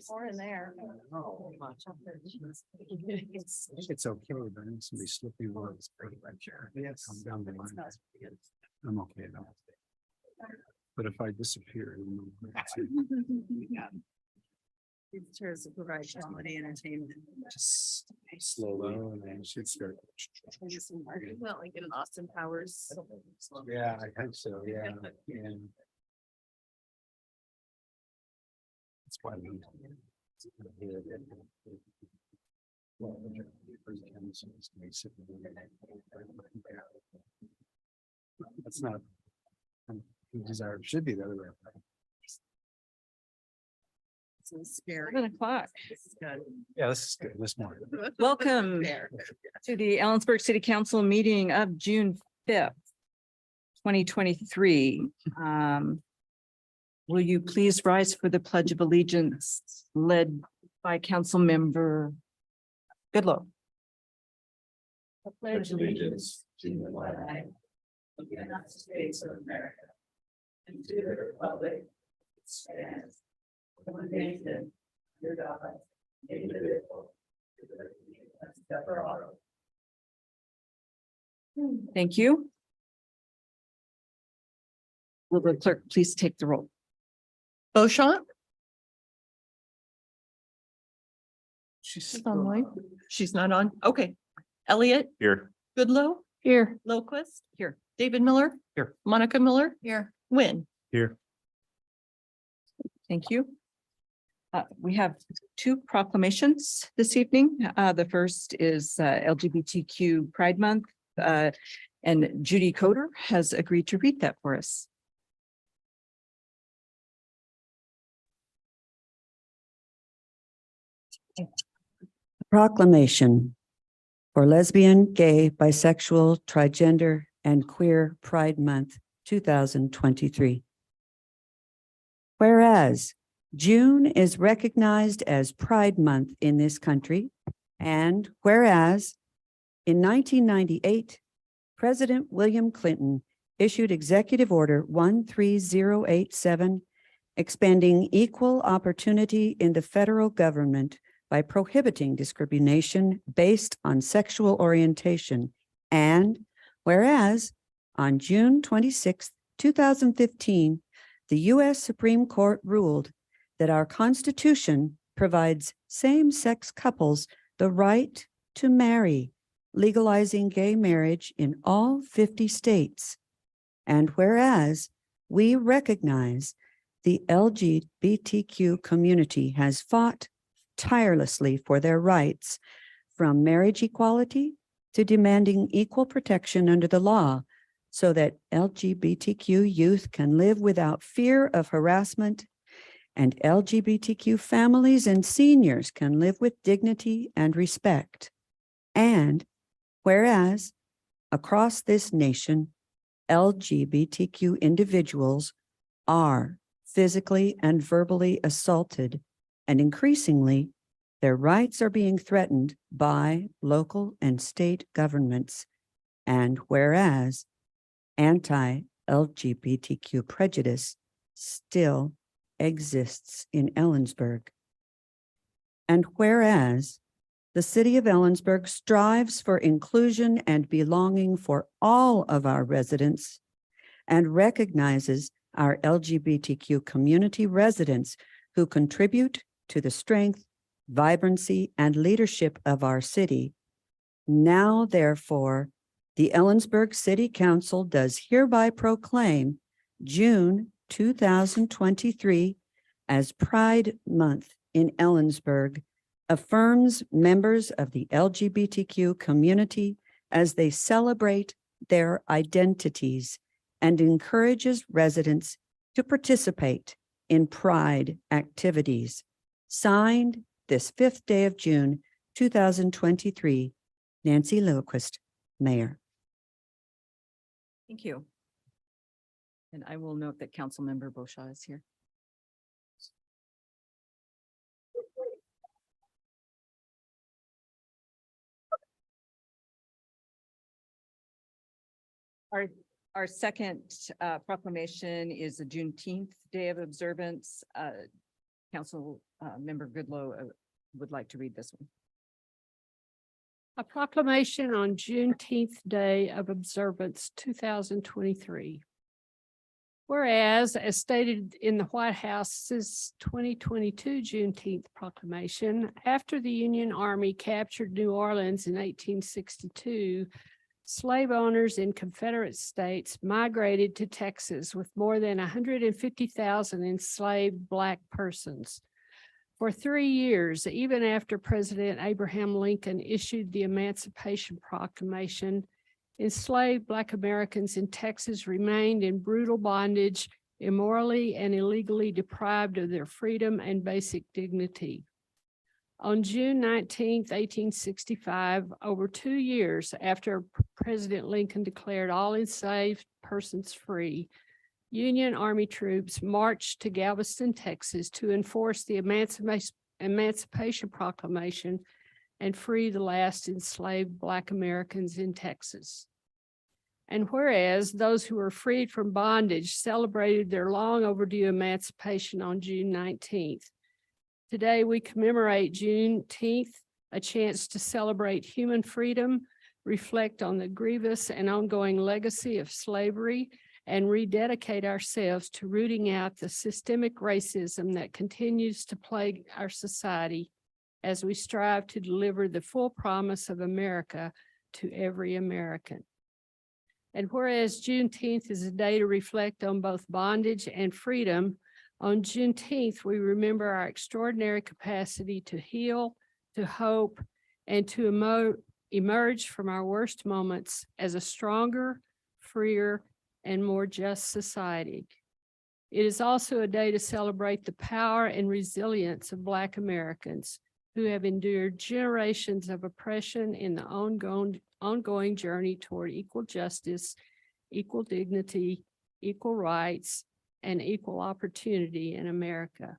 Or in there. It's okay, but I need somebody slipping words. Yes. Come down the line. I'm okay though. But if I disappear. These chairs to provide quality entertainment. Just slowly and should start. Well, like in Austin Powers. Yeah, I think so, yeah. And that's why we. That's not. Desire should be the other way. So scary. 7:00. This is good. Yeah, this is good. This morning. Welcome There. to the Ellensburg City Council meeting of June 5th, 2023. Will you please rise for the Pledge of Allegiance led by Council Member Goodlow? I pledge allegiance to the flag of the United States of America and to the republic that stands one nation under God, indivisible, with liberty and justice for all. Thank you. Will the clerk please take the roll? Beauchamp. She's Online. She's not on. Okay. Elliot. Here. Goodlow. Here. Lowquist. Here. David Miller. Here. Monica Miller. Here. Wynn. Here. Thank you. We have two proclamations this evening. The first is LGBTQ Pride Month, and Judy Coder has agreed to read that for us. Proclamation for Lesbian, Gay, Bisexual, Trigender, and Queer Pride Month 2023. Whereas June is recognized as Pride Month in this country, and whereas in 1998, President William Clinton issued Executive Order 13087, expanding equal opportunity in the federal government by prohibiting discrimination based on sexual orientation. And whereas on June 26, 2015, the U.S. Supreme Court ruled that our Constitution provides same-sex couples the right to marry, legalizing gay marriage in all 50 states. And whereas we recognize the LGBTQ community has fought tirelessly for their rights, from marriage equality to demanding equal protection under the law, so that LGBTQ youth can live without fear of harassment, and LGBTQ families and seniors can live with dignity and respect. And whereas across this nation, LGBTQ individuals are physically and verbally assaulted, and increasingly, their rights are being threatened by local and state governments. And whereas anti-LGBTQ prejudice still exists in Ellensburg. And whereas the city of Ellensburg strives for inclusion and belonging for all of our residents and recognizes our LGBTQ community residents who contribute to the strength, vibrancy, and leadership of our city. Now, therefore, the Ellensburg City Council does hereby proclaim June 2023 as Pride Month in Ellensburg, affirms members of the LGBTQ community as they celebrate their identities, and encourages residents to participate in Pride activities. Signed this 5th day of June, 2023, Nancy Lillquist, Mayor. Thank you. And I will note that Councilmember Beauchamp is here. Our second proclamation is the Juneteenth Day of Observance. Council Member Goodloe would like to read this one. A proclamation on Juneteenth Day of Observance, 2023. Whereas, as stated in the White House's 2022 Juneteenth proclamation, after the Union Army captured New Orleans in 1862, slave owners in Confederate states migrated to Texas with more than 150,000 enslaved Black persons. For 3 years, even after President Abraham Lincoln issued the Emancipation Proclamation, enslaved Black Americans in Texas remained in brutal bondage, immorally and illegally deprived of their freedom and basic dignity. On June 19th, 1865, over 2 years after President Lincoln declared all enslaved persons free, Union Army troops marched to Galveston, Texas to enforce the Emancipation Proclamation and free the last enslaved Black Americans in Texas. And whereas those who were freed from bondage celebrated their long overdue emancipation on June 19th. Today, we commemorate Juneteenth, a chance to celebrate human freedom, reflect on the grievous and ongoing legacy of slavery, and rededicate ourselves to rooting out the systemic racism that continues to plague our society as we strive to deliver the full promise of America to every American. And whereas Juneteenth is a day to reflect on both bondage and freedom, on Juneteenth, we remember our extraordinary capacity to heal, to hope, and to emerge from our worst moments as a stronger, freer, and more just society. It is also a day to celebrate the power and resilience of Black Americans who have endured generations of oppression in the ongoing journey toward equal justice, equal dignity, equal rights, and equal opportunity in America.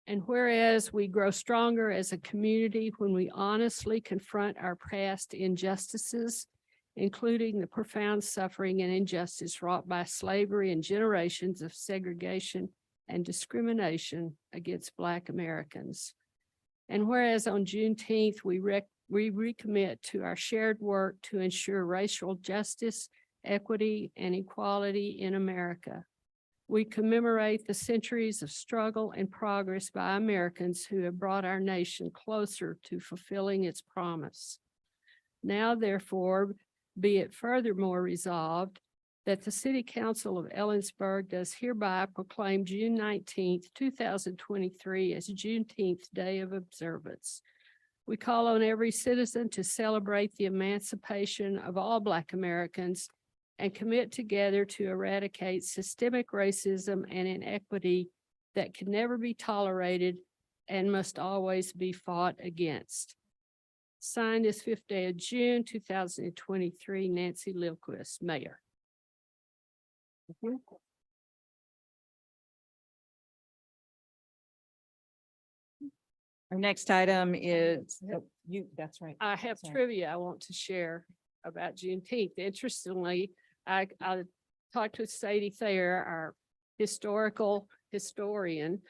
And whereas we grow stronger as a community when we honestly confront our past injustices, including the profound suffering and injustice wrought by slavery and generations of segregation and discrimination against Black Americans. And whereas on Juneteenth, we recommit to our shared work to ensure racial justice, equity, and equality in America. We commemorate the centuries of struggle and progress by Americans who have brought our nation closer to fulfilling its promise. Now, therefore, be it furthermore resolved that the City Council of Ellensburg does hereby proclaim June 19th, 2023 as Juneteenth Day of Observance. We call on every citizen to celebrate the emancipation of all Black Americans and commit together to eradicate systemic racism and inequity that can never be tolerated and must always be fought against. Signed this 5th day of June, 2023, Nancy Lilquist, Mayor. Our next item is, that's right. I have Sorry. trivia I want to share about Juneteenth. Interestingly, I talked with Sadie Thayer, our historical historian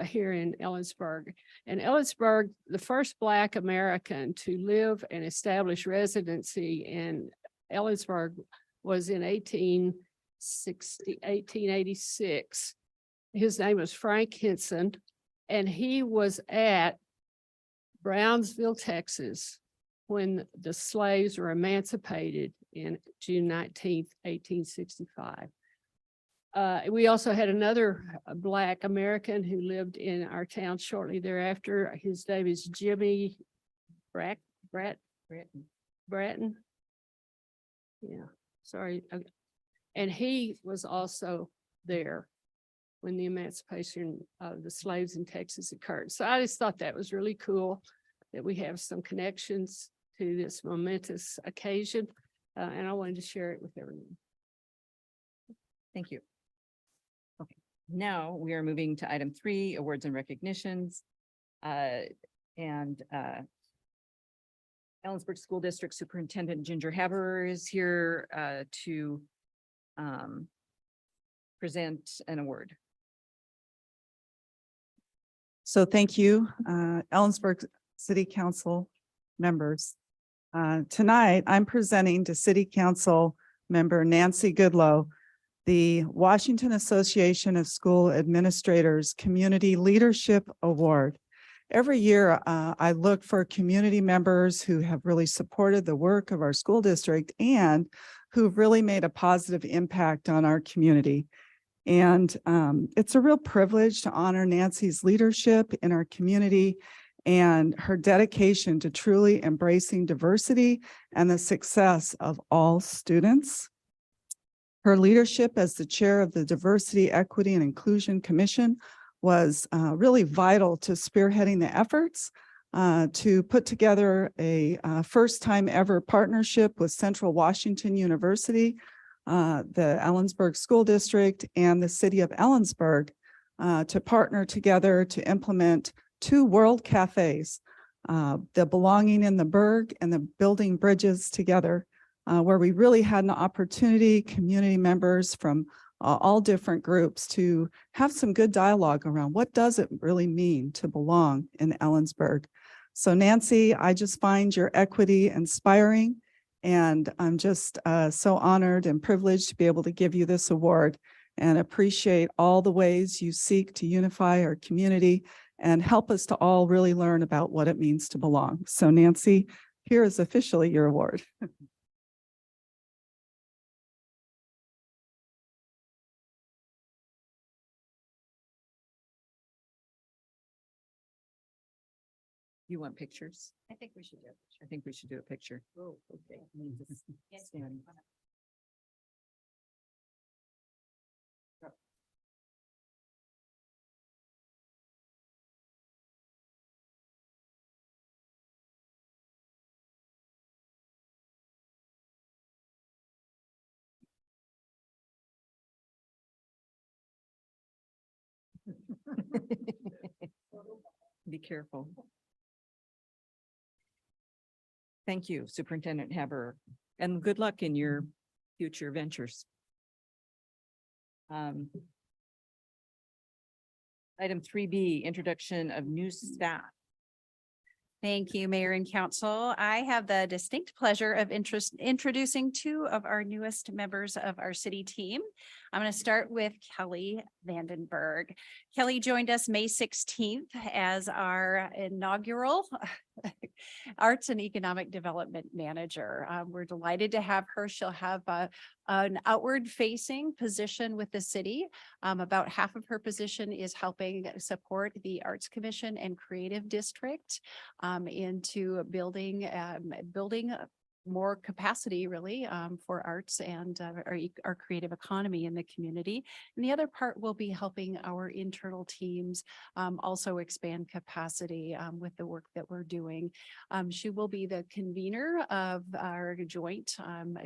here in Ellensburg. And Ellensburg, the first Black American to live and establish residency in Ellensburg was in 1886. His name was Frank Henson, and he was at Brownsville, Texas, when the slaves were emancipated in June 19th, 1865. We also had another Black American who lived in our town shortly thereafter. His name is Jimmy Bratton. Yeah, sorry. And he was also there when the emancipation of the slaves in Texas occurred. So I just thought that was really cool that we have some connections to this momentous occasion. And I wanted to share it with everyone. Thank you. Okay, now we are moving to item 3, awards and recognitions. Ellensburg School District Superintendent Ginger Haber is here to present an award. So thank you, Ellensburg City Council members. Tonight, I'm presenting to City Council member Nancy Goodlow the Washington Association of School Administrators Community Leadership Award. Every year, I look for community members who have really supported the work of our school district and who've really made a positive impact on our community. And it's a real privilege to honor Nancy's leadership in our community and her dedication to truly embracing diversity and the success of all students. Her leadership as the chair of the Diversity, Equity, and Inclusion Commission was really vital to spearheading the efforts to put together a first time ever partnership with Central Washington University, the Ellensburg School District, and the city of Ellensburg to partner together to implement 2 world cafes, the Belonging in the Burg and the Building Bridges Together, where we really had an opportunity, community members from all different groups, to have some good dialogue around what does it really mean to belong in Ellensburg. So Nancy, I just find your equity inspiring, and I'm just so honored and privileged to be able to give you this award, and appreciate all the ways you seek to unify our community and help us to all really learn about what it means to belong. So Nancy, here is officially your award. You want pictures? I think we should do it. I think we should do a picture. Oh, okay. Stand. Be careful. Thank you, Superintendent Haber, and good luck in your future ventures. Item 3B, introduction of new staff. Thank you, Mayor and Council. I have the distinct pleasure of introducing 2 of our newest members of our city team. I'm going to start with Kelly Vandenberg. Kelly joined us May 16th as our inaugural Arts and Economic Development Manager. We're delighted to have her. She'll have an outward-facing position with the city. About half of her position is helping support the Arts Commission and Creative District into building more capacity really for arts and our creative economy in the community. And the other part will be helping our internal teams also expand capacity with the work that we're doing. She will be the convener of our joint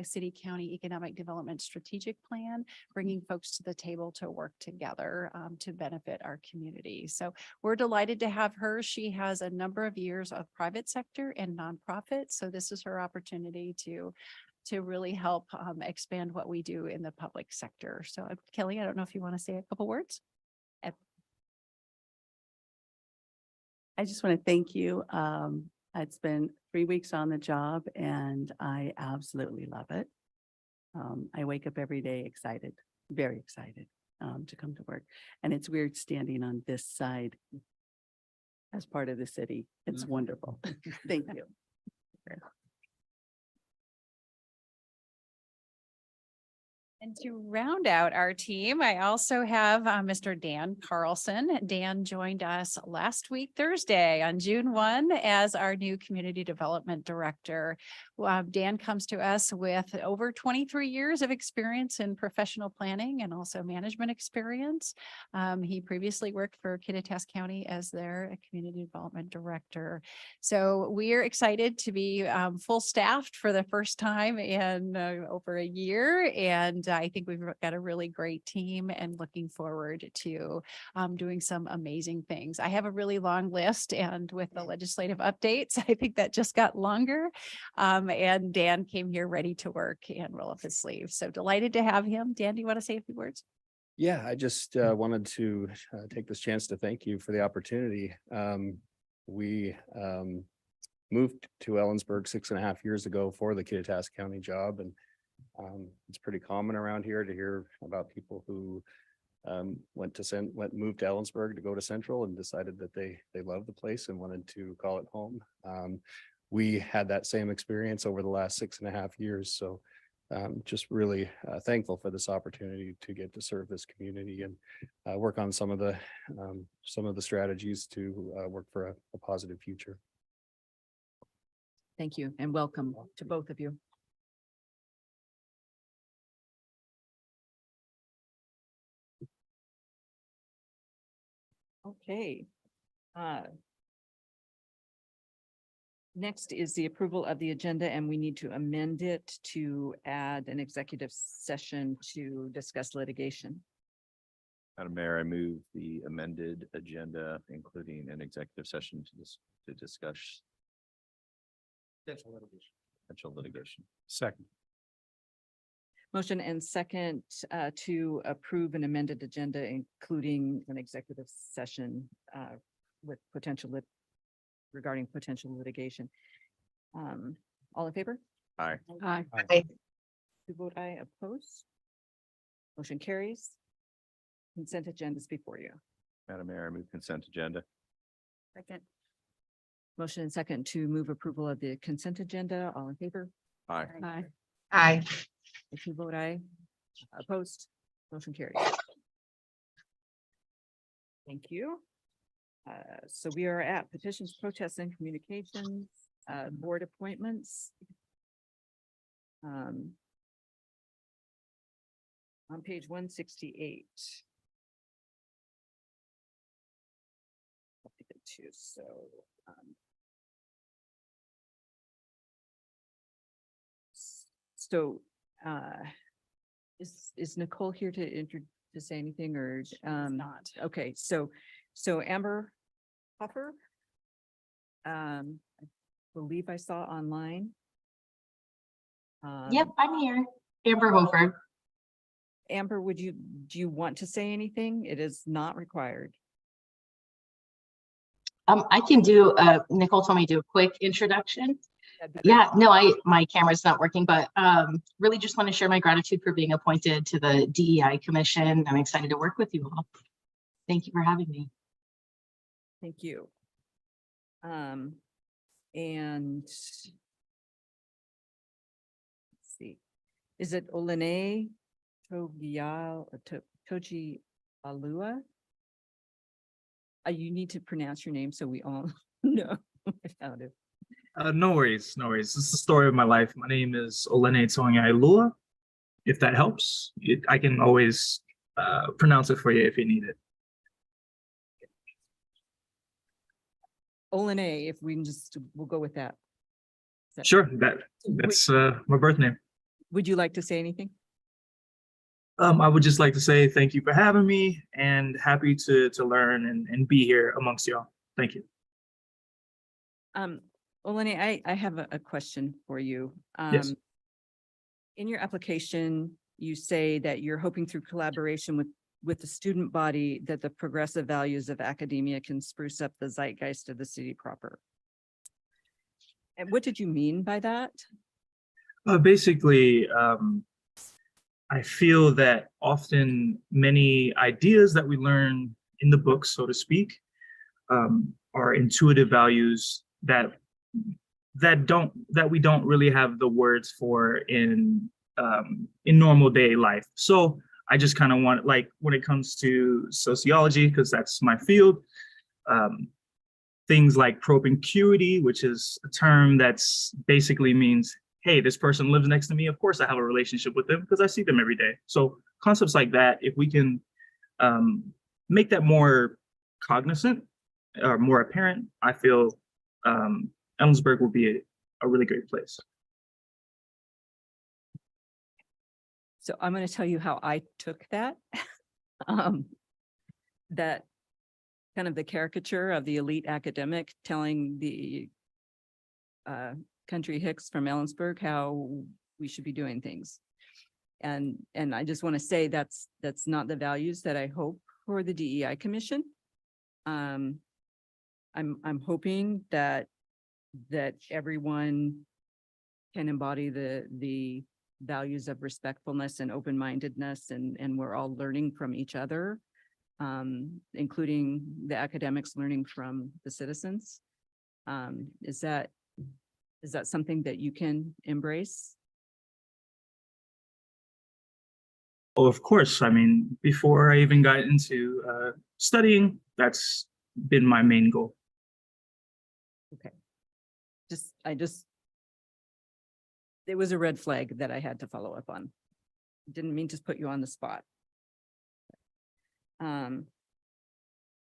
city county economic development strategic plan, bringing folks to the table to work together to benefit our community. So we're delighted to have her. She has a number of years of private sector and nonprofit. So this is her opportunity to really help expand what we do in the public sector. So Kelly, I don't know if you want to say a couple words. I just want to thank you. It's been 3 weeks on the job and I absolutely love it. I wake up every day excited, very excited to come to work. And it's weird standing on this side as part of the city. It's wonderful. Thank you. And to round out our team, I also have Mr. Dan Carlson. Dan joined us last week, Thursday, on June 1 as our new Community Development Director. Dan comes to us with over 23 years of experience in professional planning and also management experience. He previously worked for Kittitas County as their Community Development Director. So we're excited to be full staffed for the first time in over a year, and I think we've got a really great team and looking forward to doing some amazing things. I have a really long list, and with the legislative updates, I think that just got longer. And Dan came here ready to work and roll up his sleeves. So delighted to have him. Dan, do you want to say a few words? Yeah, I just wanted to take this chance to thank you for the opportunity. We moved to Ellensburg 6.5 years ago for the Kittitas County job, and it's pretty common around here to hear about people who moved to Ellensburg to go to Central and decided that they loved the place and wanted to call it home. We had that same experience over the last 6.5 years, so just really thankful for this opportunity to get to serve this community and work on some of the strategies to work for a positive future. Thank you and welcome to both of you. Okay. Next is the approval of the agenda, and we need to amend it to add an executive session to discuss litigation. Madam Mayor, I move the amended agenda, including an executive session to discuss potential litigation. Second. Motion and second to approve an amended agenda, including an executive session with regarding potential litigation. All in favor? Aye. Aye. Two vote aye, opposed. Motion carries. Consent agenda is before you. Madam Mayor, I move consent agenda. Second. Motion and second to move approval of the consent agenda. All in favor? Aye. Aye. Aye. If you vote aye, opposed, motion carries. Thank you. So we are at petitions, protests, and communications, board appointments. On page 168. So, is Nicole here to say anything or? Not. Okay, so Amber Hoffer. I believe I saw online. Yep, I'm here. Amber Hofer. Amber, do you want to say anything? It is not required. I can do, Nicole told me to do a quick introduction. Yeah, no, my camera's not working, but really just want to share my gratitude for being appointed to the DEI Commission. I'm excited to work with you all. Thank you for having me. Thank you. And let's see, is it Olene Toji Alua? You need to pronounce your name so we all know how to. No worries, no worries. This is the story of my life. My name is Olene Tonyailua. If that helps, I can always pronounce it for you if you need it. Olene, if we can we'll go with that. Sure, that's my birth name. Would you like to say anything? I would just like to say thank you for having me and happy to learn and be here amongst y'all. Thank you. Olene, I have a question for you. Yes. In your application, you say that you're hoping through collaboration with the student body that the progressive values of academia can spruce up the zeitgeist of the city proper. And what did you mean by that? Basically, I feel that often many ideas that we learn in the book, so to speak, are intuitive values that we don't really have the words for in normal day life. So I just kind of want, like, when it comes to sociology, because that's my field, things like propinquity, which is a term that's basically means, hey, this person lives next to me. Of course I have a relationship with them because I see them every day. So concepts like that, if we can make that more cognizant or more apparent, I feel Ellensburg will be a really great place. So I'm going to tell you how I took that. Um, that kind of the caricature of the elite academic telling the country hicks from Ellensburg how we should be doing things. And I just want to say that's not the values that I hope for the DEI Commission. I'm hoping that everyone can embody the values of respectfulness and open-mindedness, and we're all learning from each other, including the academics learning from the citizens. Is that something that you can embrace? Oh, of course. I mean, before I even got into studying, that's been my main goal. It was a red flag that I had to follow up on. Didn't mean to put you on the spot.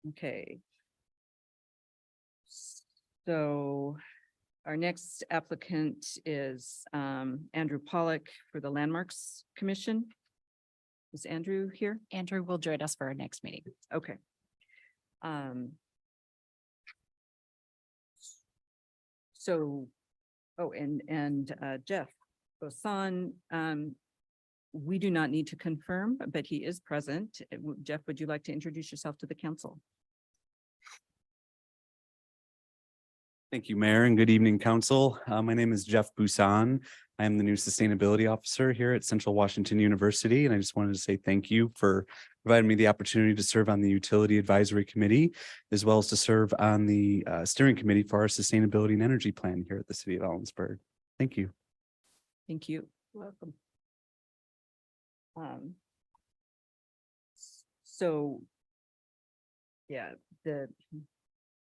Okay. So our next applicant is Andrew Pollock for the Landmarks Commission. Is Andrew here? Andrew will join us for our next meeting. Okay. So, oh, and Jeff Bosan, we do not need to confirm, but he is present. Jeff, would you like to introduce yourself to the council? Thank you, Mayor, and good evening, Council. My name is Jeff Busan. I am the new Sustainability Officer here at Central Washington University, and I just wanted to say thank you for providing me the opportunity to serve on the Utility Advisory Committee, as well as to serve on the Steering Committee for our Sustainability and Energy Plan here at the City of Ellensburg. Thank you. Thank you. Welcome. So, yeah, the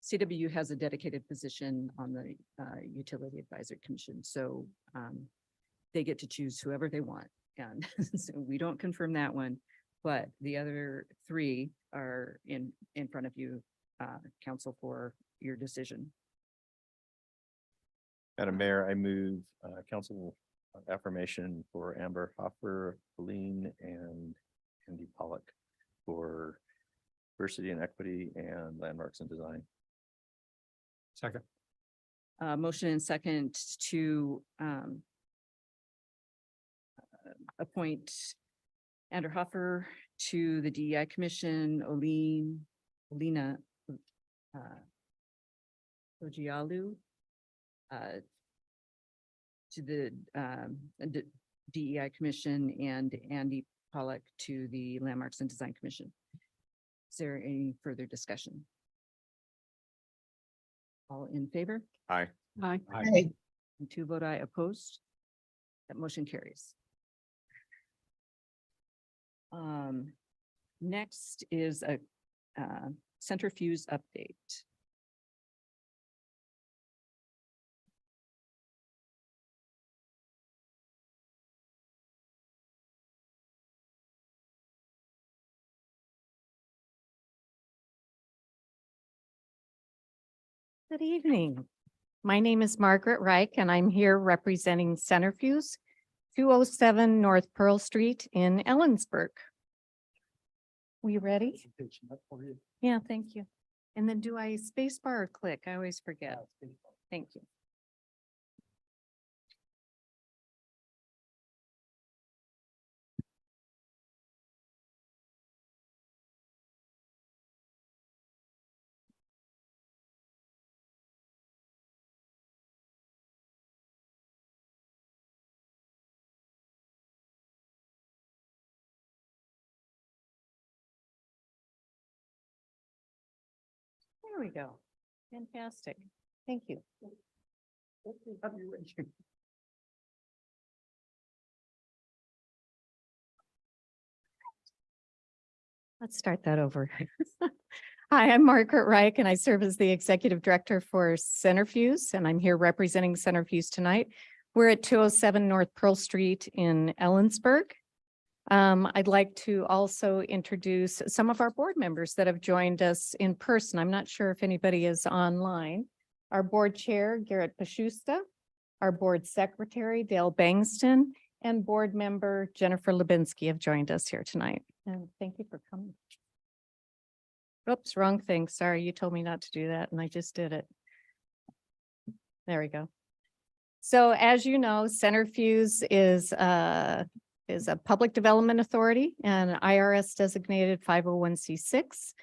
CW has a dedicated position on the Utility Advisory Commission, so they get to choose whoever they want. And so we don't confirm that one, but the other three are in front of you, Council, for your decision. Madam Mayor, I move council affirmation for Amber Hoffer, Helene, and Andy Pollock for diversity and equity and landmarks and design. Second. Motion and second to appoint Andrew Hoffer to the DEI Commission, Olena Ojialu to the DEI Commission, and Andy Pollock to the Landmarks and Design Commission. Is there any further discussion? All in favor? Aye. Aye. And 2 vote aye, opposed. That motion carries. Next is a centrifuge update. Good evening. My name is Margaret Reich, and I'm here representing Centrifuge, 207 North Pearl Street in Ellensburg. We ready? Yeah, thank you. And then do I space bar or click? I always forget. Thank you. There we go. Fantastic. Thank you. Let's start that over. Hi, I'm Margaret Reich, and I serve as the Executive Director for Centrifuge, and I'm here representing Centrifuge tonight. We're at 207 North Pearl Street in Ellensburg. I'd like to also introduce some of our board members that have joined us in person. I'm not sure if anybody is online. Our board chair, Garrett Pashusta, our board secretary, Dale Bangston, and board member Jennifer Lubinsky have joined us here tonight. And thank you for coming. Oops, wrong thing. Sorry, you told me not to do that and I just did it. There we go. So as you know, Centerfuse is a public development authority and IRS designated 501c6.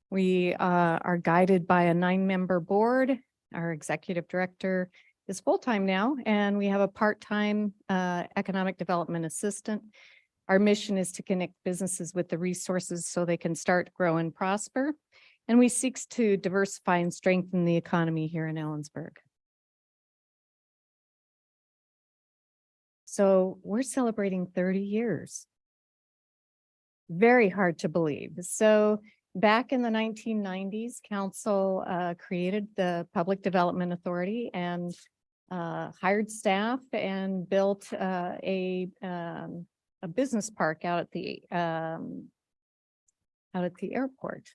We are guided by a 9-member board. Our executive director is full-time now, and we have a part-time economic development assistant. Our mission is to connect businesses with the resources so they can start, grow, and prosper. And we seek to diversify and strengthen the economy here in Ellensburg. So we're celebrating 30 years. Very hard to believe. So back in the 1990s, council created the Public Development Authority and hired staff and built a business park out at the airport.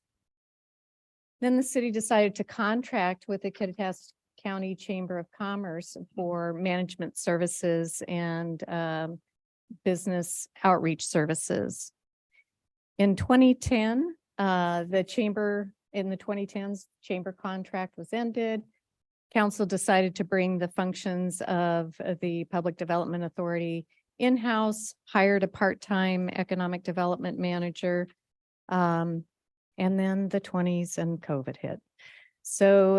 Then the city decided to contract with the Kittitas County Chamber of Commerce for management services and business outreach services. In 2010, the chamber, in the 2010s, chamber contract was ended. Council decided to bring the functions of the Public Development Authority in-house, hired a part-time economic development manager, and then the 20s and COVID hit. So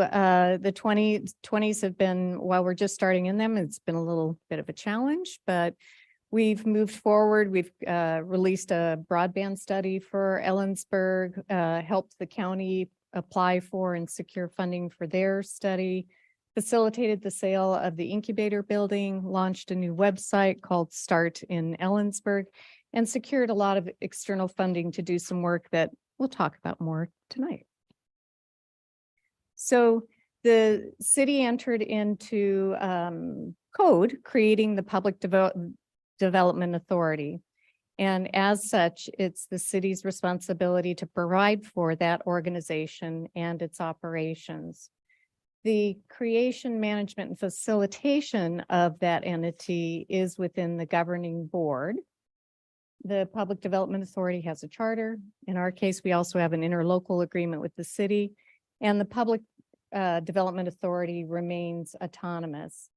the 20s have been, while we're just starting in them, it's been a little bit of a challenge, but we've moved forward. We've released a broadband study for Ellensburg, helped the county apply for and secure funding for their study, facilitated the sale of the incubator building, launched a new website called Start in Ellensburg, and secured a lot of external funding to do some work that we'll talk about more tonight. So the city entered into code creating the Public Development Authority. And as such, it's the city's responsibility to provide for that organization and its operations. The creation, management, and facilitation of that entity is within the governing board. The Public Development Authority has a charter. In our case, we also have an interlocal agreement with the city, and the Public Development Authority remains autonomous.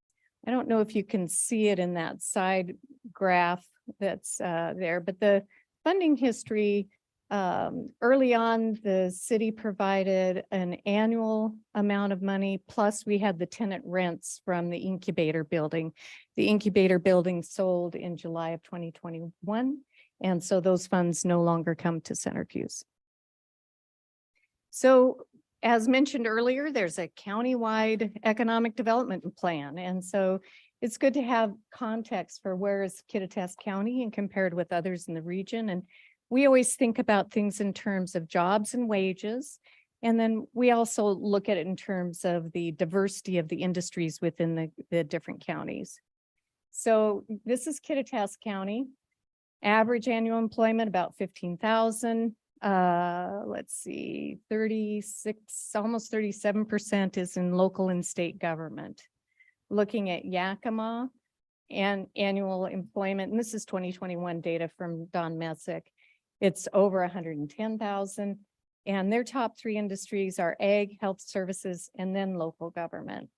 I don't know if you can see it in that side graph that's there, but the funding history, early on, the city provided an annual amount of money, plus we had the tenant rents from the incubator building. The incubator building sold in July of 2021, and so those funds no longer come to Centerfuse. So as mentioned earlier, there's a countywide economic development plan. And so it's good to have context for where is Kittitas County and compared with others in the region. And we always think about things in terms of jobs and wages. And then we also look at it in terms of the diversity of the industries within the different counties. So this is Kittitas County. Average annual employment about 15,000. Let's see, 36, almost 37% is in local and state government. Looking at Yakima and annual employment, and this is 2021 data from Don Messick, it's over 110,000. And their top 3 industries are ag, health services, and then local government.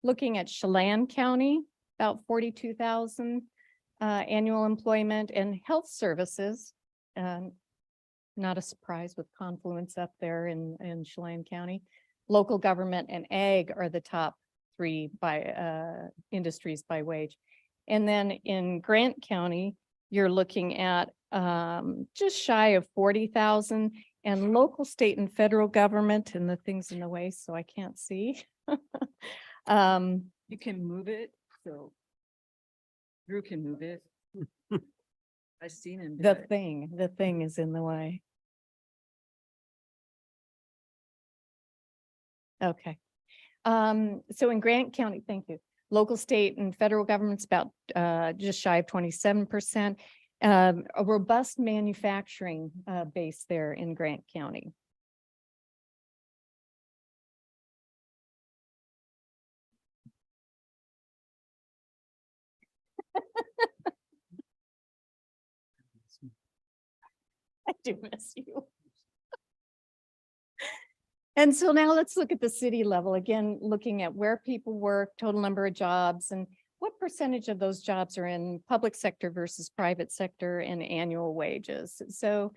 Looking at Chelan County, about 42,000 annual employment, and health services, not a surprise with Confluence up there in Chelan County. Local government and ag are the top 3 by industries by wage. And then in Grant County, you're looking at just shy of 40,000, and local, state, and federal government, and the things in the way, so I can't see. You can move it, so Drew can move it. I've seen him do The it. thing is in the way. Okay. So in Grant County, thank you. Local, state, and federal government's about just shy of 27%. A robust manufacturing base there in Grant County. I do miss you. And so now let's look at the city level, again, looking at where people work, total number of jobs, and what percentage of those jobs are in public sector versus private sector and annual wages. So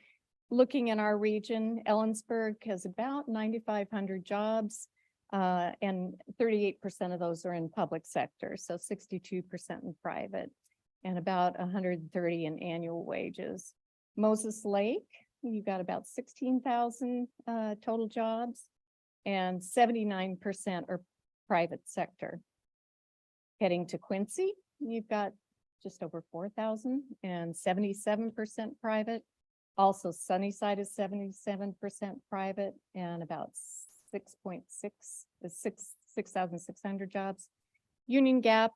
looking in our region, Ellensburg has about 9,500 jobs, and 38% of those are in public sector, so 62% in private, and about 130 in annual wages. Moses Lake, you've got about 16,000 total jobs, and 79% are private sector. Heading to Quincy, you've got just over 4,000 and 77% private. Also Sunnyside is 77% private and about 6,600 jobs. Union Gap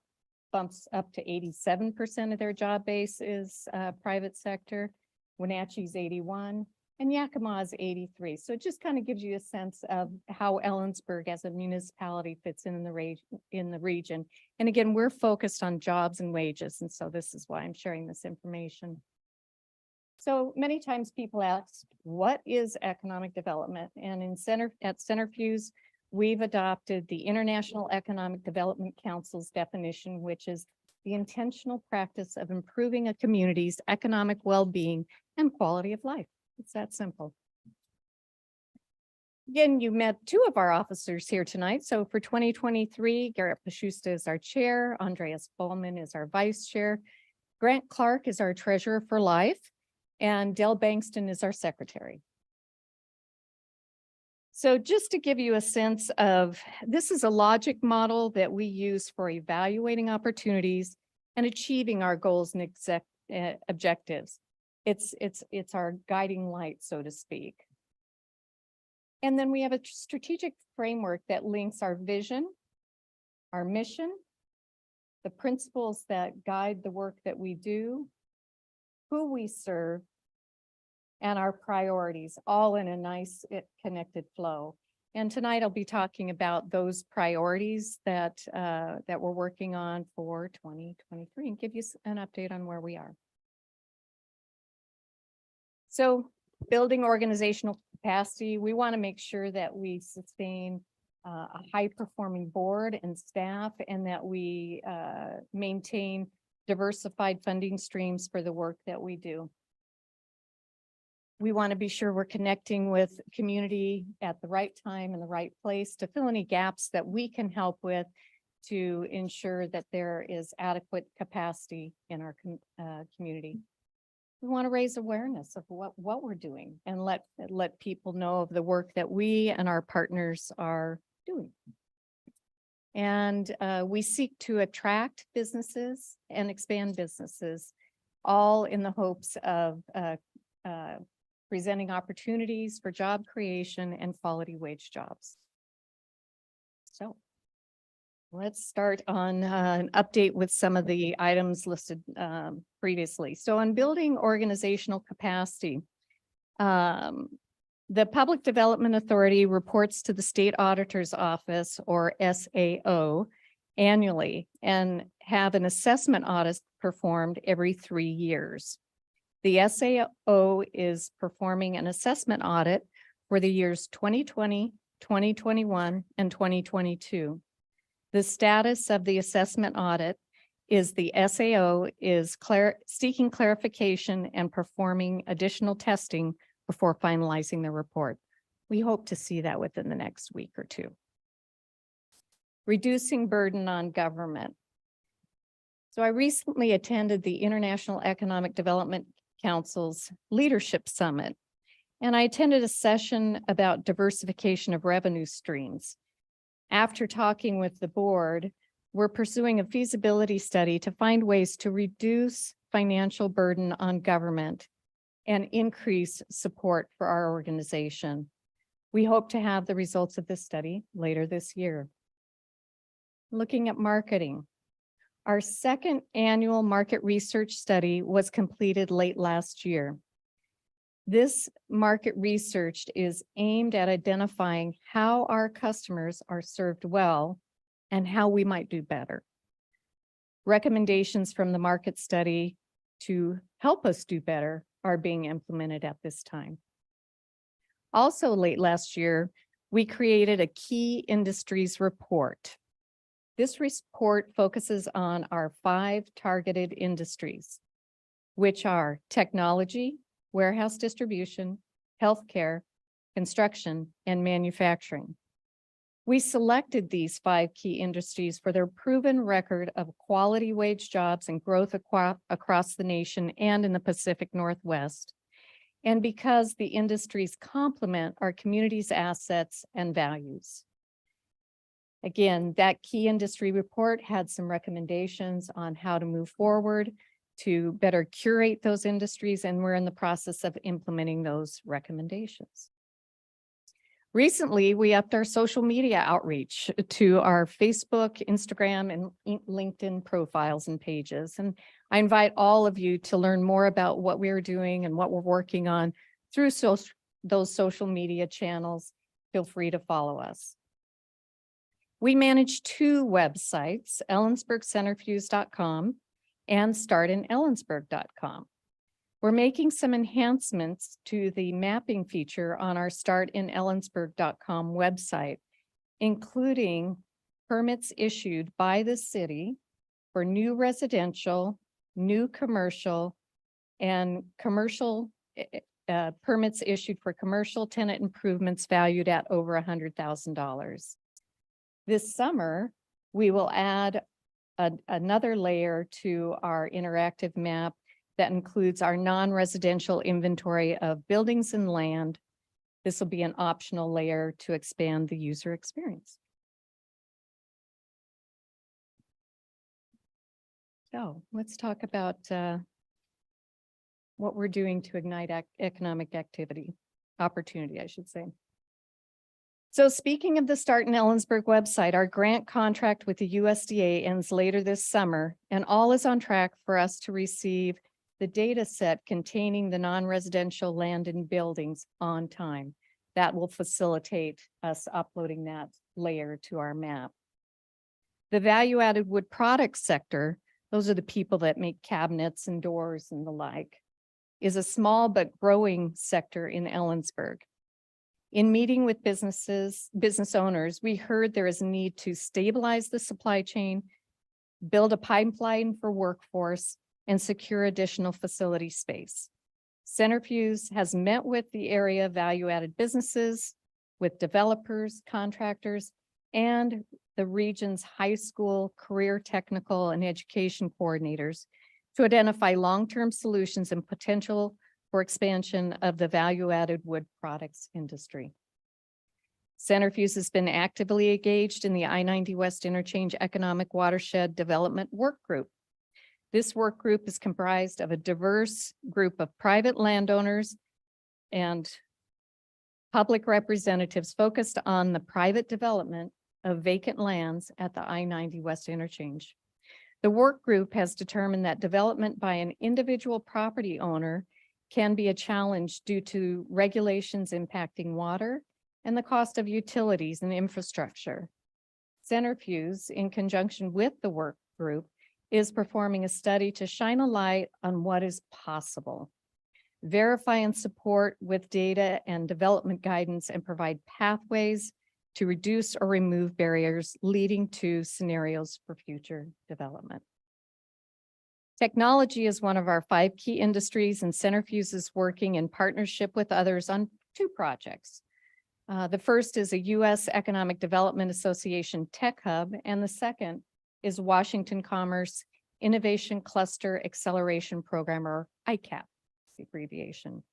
bumps up to 87% of their job base is private sector. Wenatchee's 81 and Yakima is 83. So it just kind of gives you a sense of how Ellensburg as a municipality fits in the region. And again, we're focused on jobs and wages. And so this is why I'm sharing this information. So many times people ask, what is economic development? And at Centrifuge, we've adopted the International Economic Development Council's definition, which is the intentional practice of improving a community's economic well-being and quality of life. It's that simple. Again, you met two of our officers here tonight. So for 2023, Garrett Pashusta is our chair, Andreas Bowman is our vice chair, Grant Clark is our treasurer for life, and Dell Bankston is our secretary. So just to give you a sense of, this is a logic model that we use for evaluating opportunities and achieving our goals and objectives. It's our guiding light, so to speak. And then we have a strategic framework that links our vision, our mission, the principles that guide the work that we do, who we serve, and our priorities, all in a nice connected flow. And tonight I'll be talking about those priorities that we're working on for 2023 and give you an update on where we are. So building organizational capacity, we want to make sure that we sustain a high-performing board and staff, and that we maintain diversified funding streams for the work that we do. We want to be sure we're connecting with community at the right time and the right place to fill any gaps that we can help with to ensure that there is adequate capacity in our community. We want to raise awareness of what we're doing and let people know of the work that we and our partners are doing. And we seek to attract businesses and expand businesses, all in the hopes of presenting opportunities for job creation and quality wage jobs. So let's start on an update with some of the items listed previously. So on building organizational capacity, the Public Development Authority reports to the State Auditor's Office, or SAO, annually and have an assessment audit performed every 3 years. The SAO is performing an assessment audit for the years 2020, 2021, and 2022. The status of the assessment audit is the SAO is seeking clarification and performing additional testing before finalizing the report. We hope to see that within the next week or two. Reducing burden on government. So I recently attended the International Economic Development Council's Leadership Summit, and I attended a session about diversification of revenue streams. After talking with the board, we're pursuing a feasibility study to find ways to reduce financial burden on government and increase support for our organization. We hope to have the results of this study later this year. Looking at marketing. Our second annual market research study was completed late last year. This market research is aimed at identifying how our customers are served well and how we might do better. Recommendations from the market study to help us do better are being implemented at this time. Also, late last year, we created a key industries report. This report focuses on our 5 targeted industries, which are technology, warehouse distribution, healthcare, construction, and manufacturing. We selected these 5 key industries for their proven record of quality wage jobs and growth across the nation and in the Pacific Northwest, and because the industries complement our community's assets and values. Again, that key industry report had some recommendations on how to move forward to better curate those industries, and we're in the process of implementing those recommendations. Recently, we upped our social media outreach to our Facebook, Instagram, and LinkedIn profiles and pages. And I invite all of you to learn more about what we're doing and what we're working on through those social media channels. Feel free to follow us. We manage 2 websites, ellensburgcentrifuge.com and startinellensburg.com. We're making some enhancements to the mapping feature on our startinellensburg.com website, including permits issued by the city for new residential, new commercial, and commercial permits issued for commercial tenant improvements valued at over $100,000. This summer, we will add another layer to our interactive map that includes our non-residential inventory of buildings and land. This will be an optional layer to expand the user experience. So let's talk about what we're doing to ignite economic activity, opportunity, I should say. So speaking of the Start in Ellensburg website, our grant contract with the USDA ends later this summer, and all is on track for us to receive the data set containing the non-residential land and buildings on time. That will facilitate us uploading that layer to our map. The value-added wood products sector, those are the people that make cabinets and doors and the like, is a small but growing sector in Ellensburg. In meeting with business owners, we heard there is a need to stabilize the supply chain, build a pipeline for workforce, and secure additional facility space. Centrifuge has met with the area value-added businesses, with developers, contractors, and the region's high school, career technical, and education coordinators to identify long-term solutions and potential for expansion of the value-added wood products industry. Centrifuge has been actively engaged in the I-90 West Interchange Economic Watershed Development Work Group. This work group is comprised of a diverse group of private landowners and public representatives focused on the private development of vacant lands at the I-90 West Interchange. The work group has determined that development by an individual property owner can be a challenge due to regulations impacting water and the cost of utilities and infrastructure. Centrifuge, in conjunction with the work group, is performing a study to shine a light on what is possible, verify and support with data and development guidance, and provide pathways to reduce or remove barriers leading to scenarios for future development. Technology is one of our 5 key industries, and Centrifuge is working in partnership with others on 2 projects. The first is a U.S. Economic Development Association Tech Hub, and the second is Washington Commerce Innovation Cluster Acceleration Program, or ICAP, the abbreviation.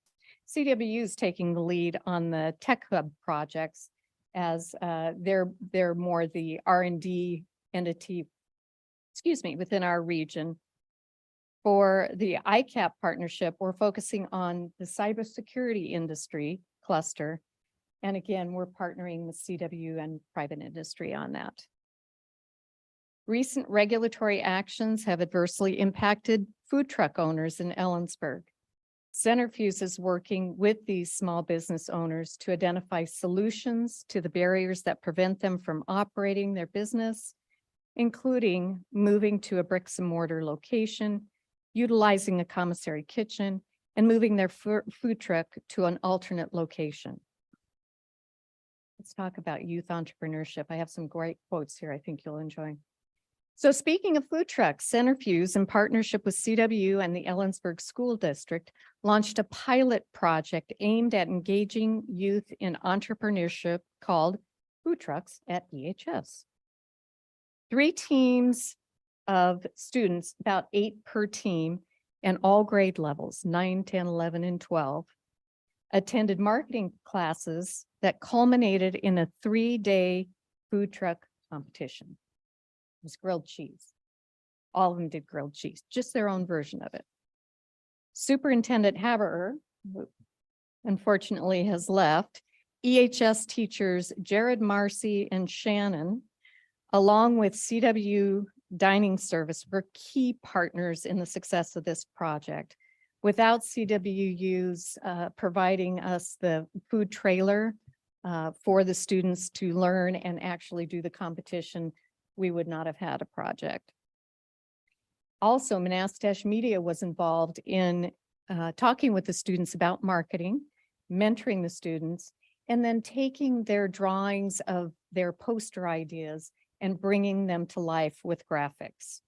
CWU is taking the lead on the Tech Hub projects as they're more the R&D entity, within our region. For the ICAP partnership, we're focusing on the cybersecurity industry cluster. And again, we're partnering with CWU and private industry on that. Recent regulatory actions have adversely impacted food truck owners in Ellensburg. Centrifuge is working with these small business owners to identify solutions to the barriers that prevent them from operating their business, including moving to a bricks and mortar location, utilizing a commissary kitchen, and moving their food truck to an alternate location. Let's talk about youth entrepreneurship. I have some great quotes here I think you'll enjoy. So speaking of food trucks, Centrifuge, in partnership with CW and the Ellensburg School District, launched a pilot project aimed at engaging youth in entrepreneurship called Food Trucks at EHS. 3 teams of students, about 8 per team, and all grade levels, 9, 10, 11, and 12, attended marketing classes that culminated in a 3-day food truck competition. It was grilled cheese. All of them did grilled cheese, just their own version of it. Superintendent Haberer, who unfortunately has left, EHS teachers Jared Marcy and Shannon, along with CW Dining Service, were key partners in the success of this project. Without CWU's providing us the food trailer for the students to learn and actually do the competition, we would not have had a project. Also, Manastash Media was involved in talking with the students about marketing, mentoring the students, and then taking their drawings of their poster ideas and bringing them to life with graphics.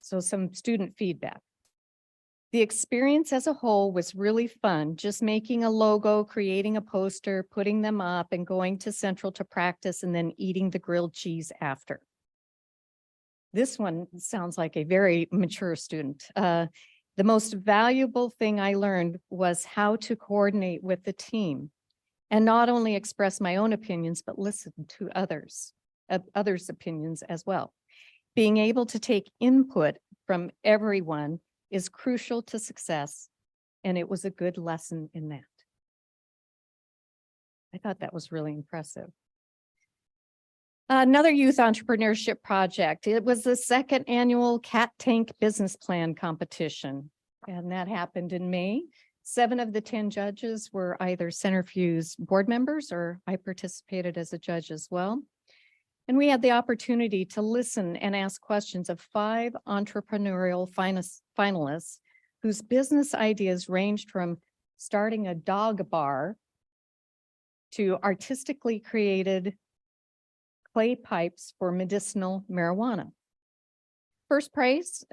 So some student feedback. The experience as a whole was really fun, just making a logo, creating a poster, putting them up and going to Central to practice and then eating the grilled cheese after. This one sounds like a very mature student. The most valuable thing I learned was how to coordinate with the team and not only express my own opinions, but listen to others' opinions as well. Being able to take input from everyone is crucial to success, and it was a good lesson in that. I thought that was really impressive. Another youth entrepreneurship project. It was the 2nd annual Cat Tank Business Plan competition, and that happened in May. 7 of the 10 judges were either Centrifuge board members, or I participated as a judge as well. And we had the opportunity to listen and ask questions of 5 entrepreneurial finalists whose business ideas ranged from starting a dog bar to artistically created clay pipes for medicinal marijuana. First prize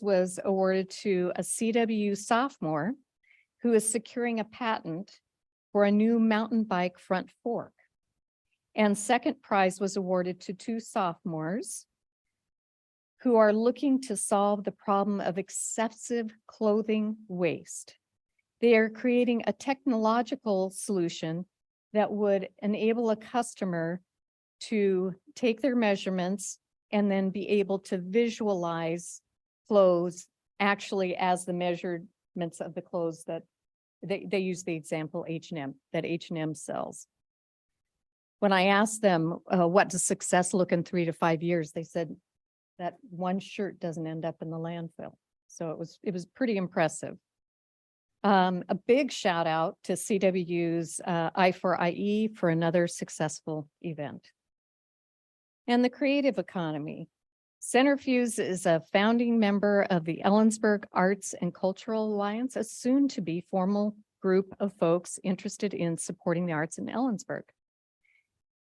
was awarded to a CW sophomore who is securing a patent for a new mountain bike front fork. And second prize was awarded to 2 sophomores who are looking to solve the problem of excessive clothing waste. They are creating a technological solution that would enable a customer to take their measurements and then be able to visualize clothes actually as the measurements of the clothes that they use the example H&M, that H&M sells. When I asked them, what does success look in 3 to 5 years, they said that one shirt doesn't end up in the landfill. So it was pretty impressive. A big shout out to CWU's I4IE for another successful event. And the creative economy. Centrifuge is a founding member of the Ellensburg Arts and Cultural Alliance, a soon-to-be formal group of folks interested in supporting the arts in Ellensburg.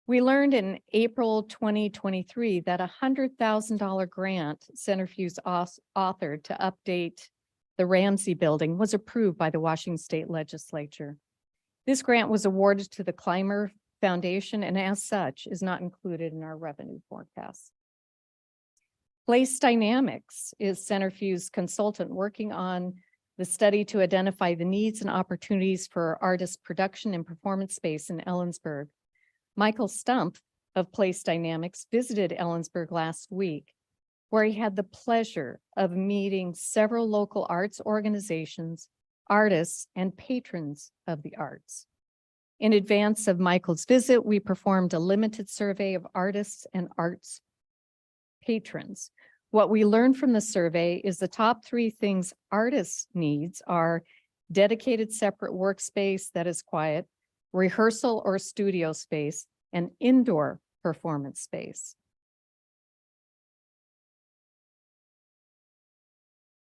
We learned in April 2023 that a $100,000 grant Centrifuge authored to update the Ramsey Building was approved by the Washington State Legislature. This grant was awarded to the Clymer Foundation and as such is not included in our revenue forecast. Place Dynamics is Centrifuge's consultant working on the study to identify the needs and opportunities for artist production and performance space in Ellensburg. Michael Stump of Place Dynamics visited Ellensburg last week, where he had the pleasure of meeting several local arts organizations, artists, and patrons of the arts. In advance of Michael's visit, we performed a limited survey of artists and arts patrons. What we learned from the survey is the top 3 things artists needs are dedicated separate workspace that is quiet, rehearsal or studio space, and indoor performance space.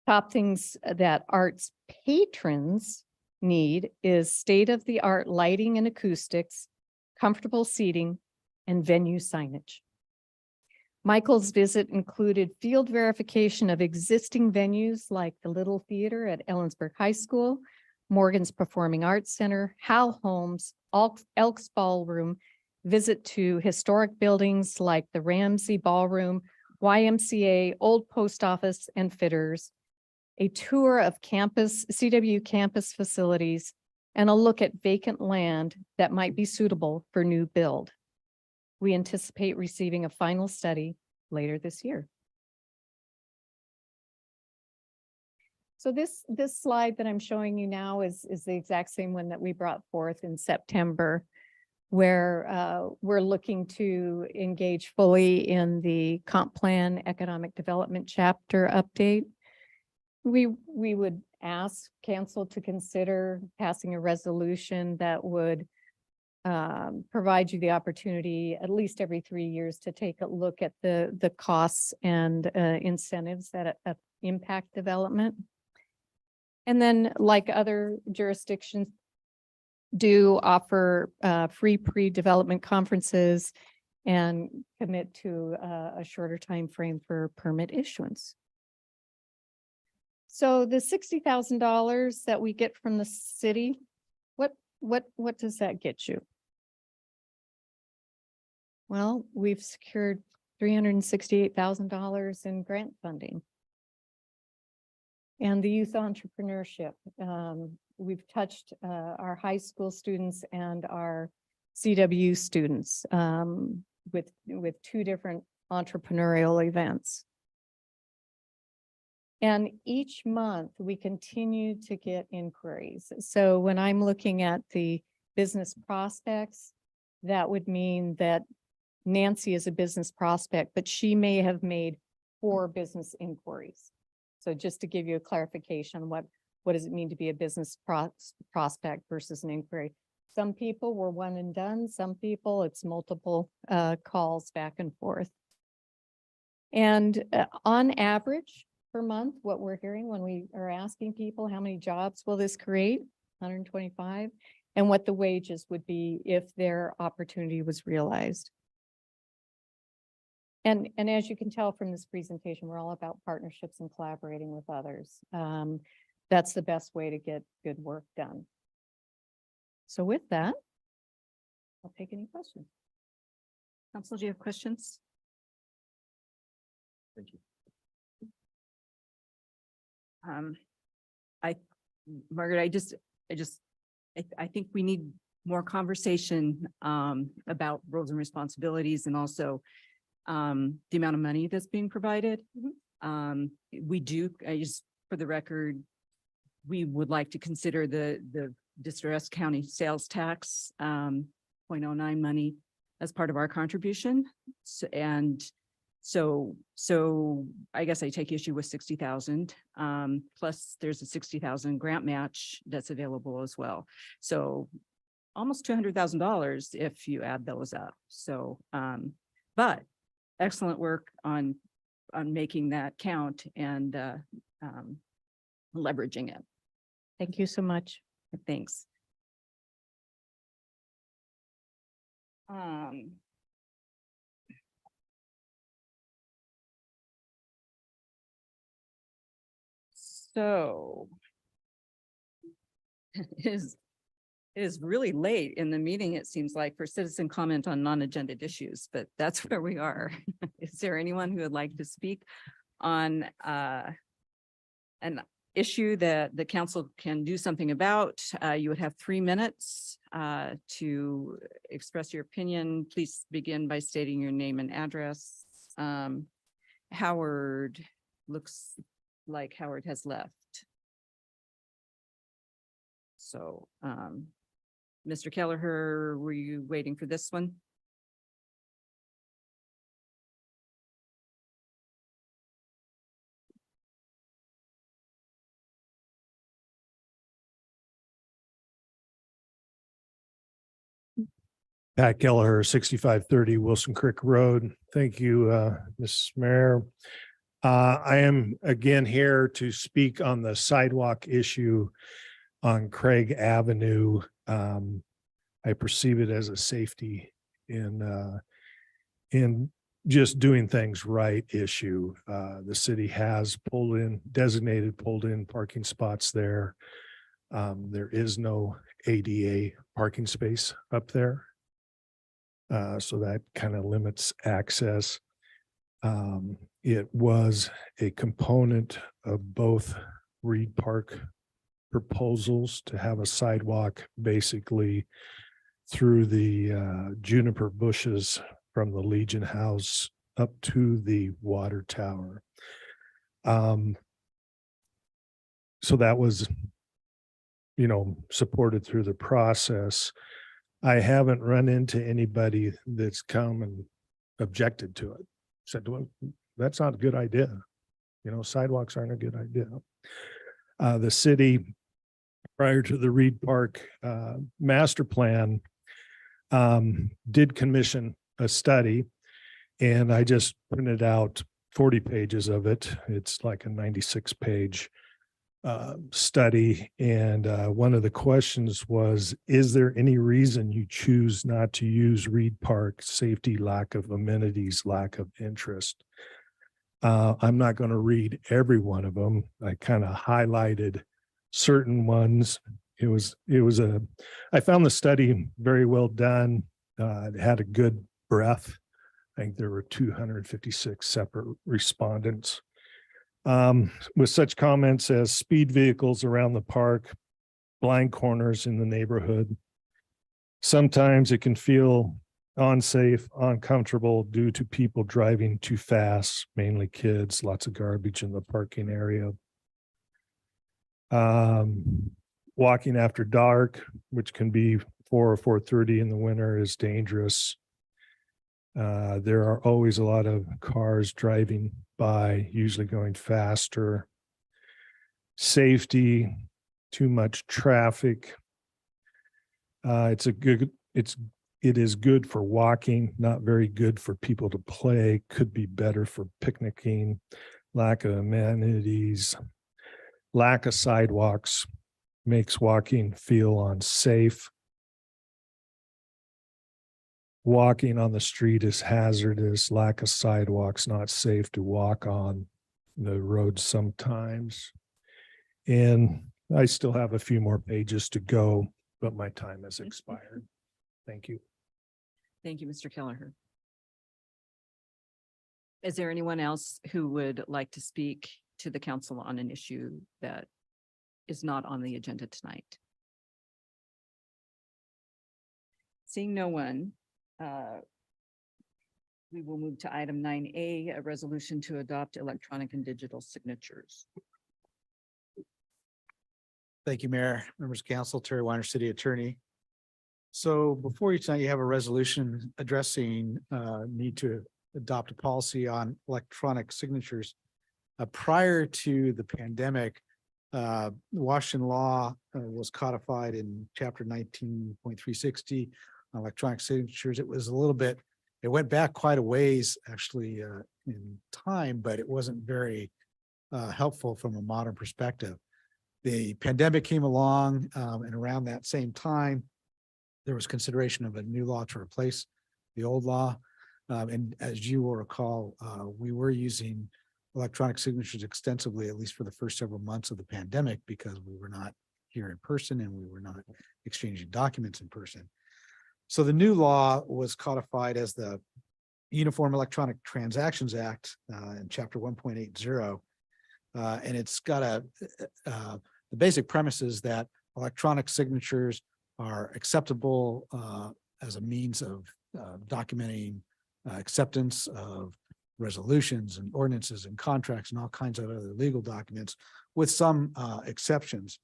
Top things that arts patrons need is state-of-the-art lighting and acoustics, comfortable seating, and venue signage. Michael's visit included field verification of existing venues like the Little Theater at Ellensburg High School, Morgan's Performing Arts Center, Hal Holmes, Elks Ballroom, visit to historic buildings like the Ramsey Ballroom, YMCA, Old Post Office, and Fitters, a tour of CW campus facilities, and a look at vacant land that might be suitable for new build. We anticipate receiving a final study later this year. So this slide that I'm showing you now is the exact same one that we brought forth in September, where we're looking to engage fully in the comp plan economic development chapter update. We would ask council to consider passing a resolution that would provide you the opportunity at least every 3 years to take a look at the costs and incentives that impact development. And then, like other jurisdictions do, offer free pre-development conferences and commit to a shorter time frame for permit issuance. So the $60,000 that we get from the city, what does that get you? Well, we've secured $368,000 in grant funding. And the youth entrepreneurship, we've touched our high school students and our CW students with 2 different entrepreneurial events. And each month we continue to get inquiries. So when I'm looking at the business prospects, that would mean that Nancy is a business prospect, but she may have made 4 business inquiries. So just to give you a clarification, what does it mean to be a business prospect versus an inquiry? Some people were one and done. Some people it's multiple calls back and forth. And on average per month, what we're hearing when we are asking people how many jobs will this create, 125, and what the wages would be if their opportunity was realized. And as you can tell from this presentation, we're all about partnerships and collaborating with others. That's the best way to get good work done. So with that, I'll take any questions. Council, do you have questions? Thank you. Margaret, I think we need more conversation about roles and responsibilities and also the amount of money that's being provided. We do, just for the record, we would like to consider the distressed county sales tax 0.09 money as part of our contribution. So I guess I take issue with 60,000. Plus there's a 60,000 grant match that's available as well. So almost $200,000 if you add those up. So, but excellent work on making that count and leveraging it. Thank you so much. Thanks. So it is really late in the meeting, it seems like, for citizen comment on non-agenda issues, but that's where we are. Is there anyone who would like to speak on an issue that the council can do something about? You would have 3 minutes to express your opinion. Please begin by stating your name and address. Howard, looks like Howard has left. So, Mr. Kelleher, were you waiting for this one? Pat Kelleher, 6530 Wilson Creek Road. Thank you, Ms. Mayor. I am again here to speak on the sidewalk issue on Craig Avenue. I perceive it as a safety in just doing things right issue. The city has designated pulled in parking spots there. There is no ADA parking space up there. So that kind of limits access. It was a component of both Reed Park proposals to have a sidewalk basically through the juniper bushes from the Legion House up to the water tower. So that was, supported through the process. I haven't run into anybody that's come and objected to it. Said, well, that's not a good idea. Sidewalks aren't a good idea. The city, prior to the Reed Park master plan, did commission a study, and I just printed out 40 pages of it. It's like a 96-page study. And one of the questions was, is there any reason you choose not to use Reed Park? Safety, lack of amenities, lack of interest. I'm not going to read every one of them. I kind of highlighted certain ones. I found the study very well done. It had a good breadth. I think there were 256 separate respondents. With such comments as speed vehicles around the park, blind corners in the neighborhood. Sometimes it can feel unsafe, uncomfortable due to people driving too fast, mainly kids, lots of garbage in the parking area. Walking after dark, which can be 4 or 4:30 in the winter, is dangerous. There are always a lot of cars driving by, usually going faster. Safety, too much traffic. It is good for walking, not very good for people to play, could be better for picnicking, lack of amenities, lack of sidewalks, makes walking feel unsafe. Walking on the street is hazardous, lack of sidewalks, not safe to walk on the road sometimes. And I still have a few more pages to go, but my time has expired. Thank you. Thank you, Mr. Kelleher. Is there anyone else who would like to speak to the council on an issue that is not on the agenda tonight? Seeing no one, we will move to item 9A, a resolution to adopt electronic and digital signatures. Thank you, Mayor, members of council, Terry Weiner, City Attorney. So before you tonight, you have a resolution addressing need to adopt a policy on electronic signatures. Prior to the pandemic, Washington law was codified in chapter 19.360 electronic signatures. It was it went back quite a ways actually in time, but it wasn't very helpful from a modern perspective. The pandemic came along and around that same time, there was consideration of a new law to replace the old law. And as you will recall, we were using electronic signatures extensively, at least for the first several months of the pandemic, because we were not here in person and we were not exchanging documents in person. So the new law was codified as the Uniform Electronic Transactions Act in chapter 1.80. And it's got the basic premise is that electronic signatures are acceptable as a means of documenting acceptance of resolutions and ordinances and contracts and all kinds of other legal documents, with some exceptions.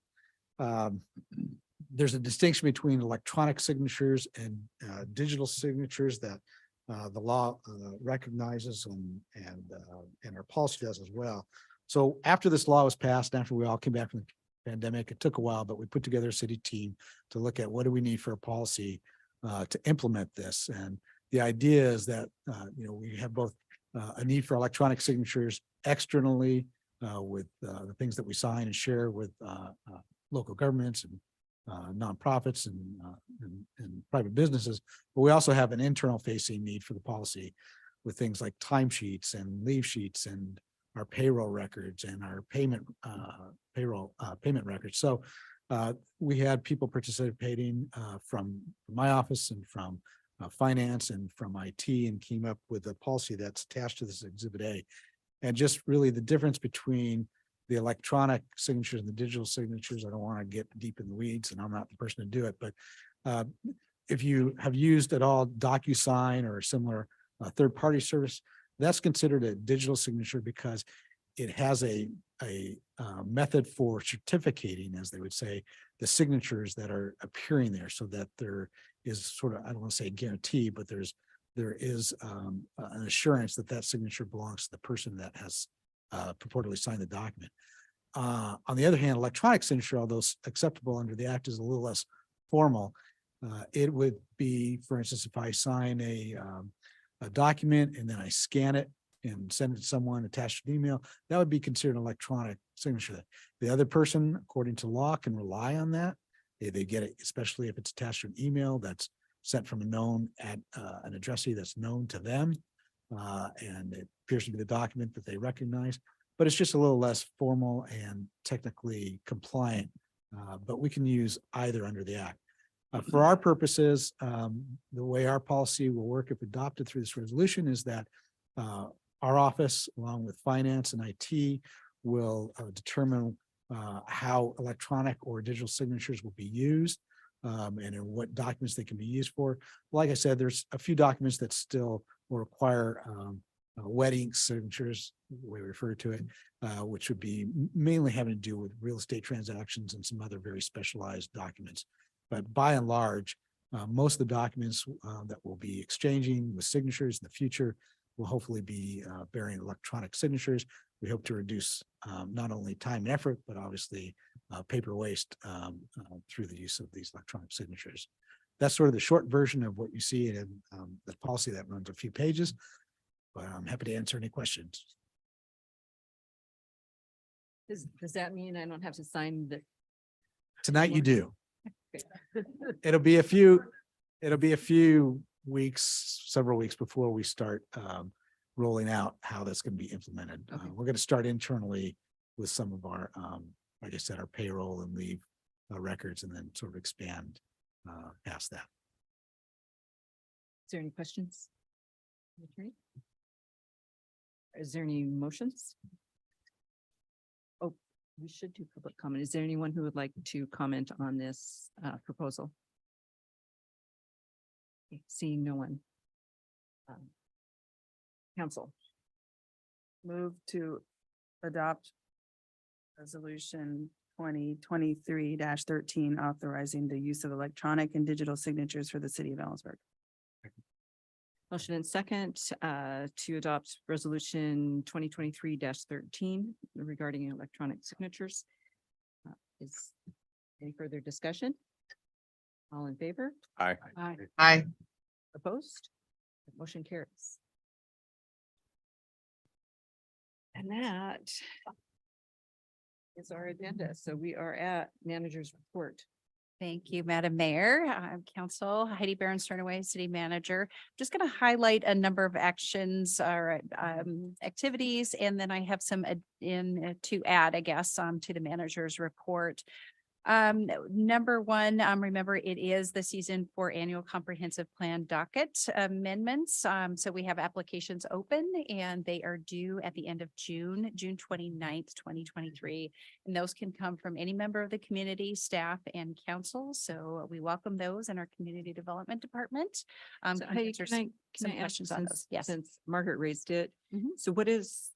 There's a distinction between electronic signatures and digital signatures that the law recognizes and our policy does as well. So after this law was passed, after we all came back from the pandemic, it took a while, but we put together a city team to look at what do we need for a policy to implement this. And the idea is that we have both a need for electronic signatures externally with the things that we sign and share with local governments and nonprofits and private businesses. But we also have an internal facing need for the policy with things like timesheets and leave sheets and our payroll records and our payment records. So we had people participating from my office and from finance and from IT and came up with a policy that's attached to this Exhibit A. And just really the difference between the electronic signatures and the digital signatures. I don't want to get deep in the weeds and I'm not the person to do it, but if you have used at all DocuSign or a similar third-party service, that's considered a digital signature because it has a method for certificating, as they would say, the signatures that are appearing there so that there is sort of, I don't want to say guarantee, but there is an assurance that that signature belongs to the person that has purportedly signed the document. On the other hand, electronic signature, although acceptable under the act, is a little less formal. It would be, for instance, if I sign a document and then I scan it and send it to someone attached to an email, that would be considered an electronic signature. The other person, according to law, can rely on that. They get it, especially if it's attached to an email that's sent from a known at an addressee that's known to them. And it appears to be the document that they recognize, but it's just a little less formal and technically compliant. But we can use either under the act. For our purposes, the way our policy will work if adopted through this resolution is that our office, along with finance and IT, will determine how electronic or digital signatures will be used and in what documents they can be used for. Like I said, there's a few documents that still will require wedding signatures, the way we refer to it, which would be mainly having to do with real estate transactions and some other very specialized documents. But by and large, most of the documents that we'll be exchanging with signatures in the future will hopefully be bearing electronic signatures. We hope to reduce not only time and effort, but obviously paper waste through the use of these electronic signatures. That's sort of the short version of what you see in the policy that runs a few pages, but I'm happy to answer any questions. Does that mean I don't have to sign the? Tonight you do. It'll be a few weeks, several weeks before we start rolling out how that's going to be implemented. We're going to start internally with some of our, like I said, our payroll and leave records, and then sort of expand past that. Is there any questions? Okay. Is there any motions? Oh, we should do public comment. Is there anyone who would like to comment on this proposal? Okay, seeing no one. Council. Move to adopt resolution 2023-13, authorizing the use of electronic and digital signatures for the city of Ellensburg. Motion and second to adopt resolution 2023-13 regarding electronic signatures. Is any further discussion? All in favor? Aye. Aye. Aye. Opposed? Motion carries. And that is our agenda. So we are at manager's report. Thank you, Madam Mayor, Council, Heidi Barron Sternaway, City Manager. Just going to highlight a number of actions or activities, and then I have some to add, I guess, to the manager's report. Number one, remember it is the season for annual comprehensive plan docket amendments. So we have applications open and they are due at the end of June 29th, 2023. And those can come from any member of the community, staff and council. So we welcome those in our community development department. So Can answer some can I ask questions on those? Yes. Since Margaret raised it. Mhm. So what is,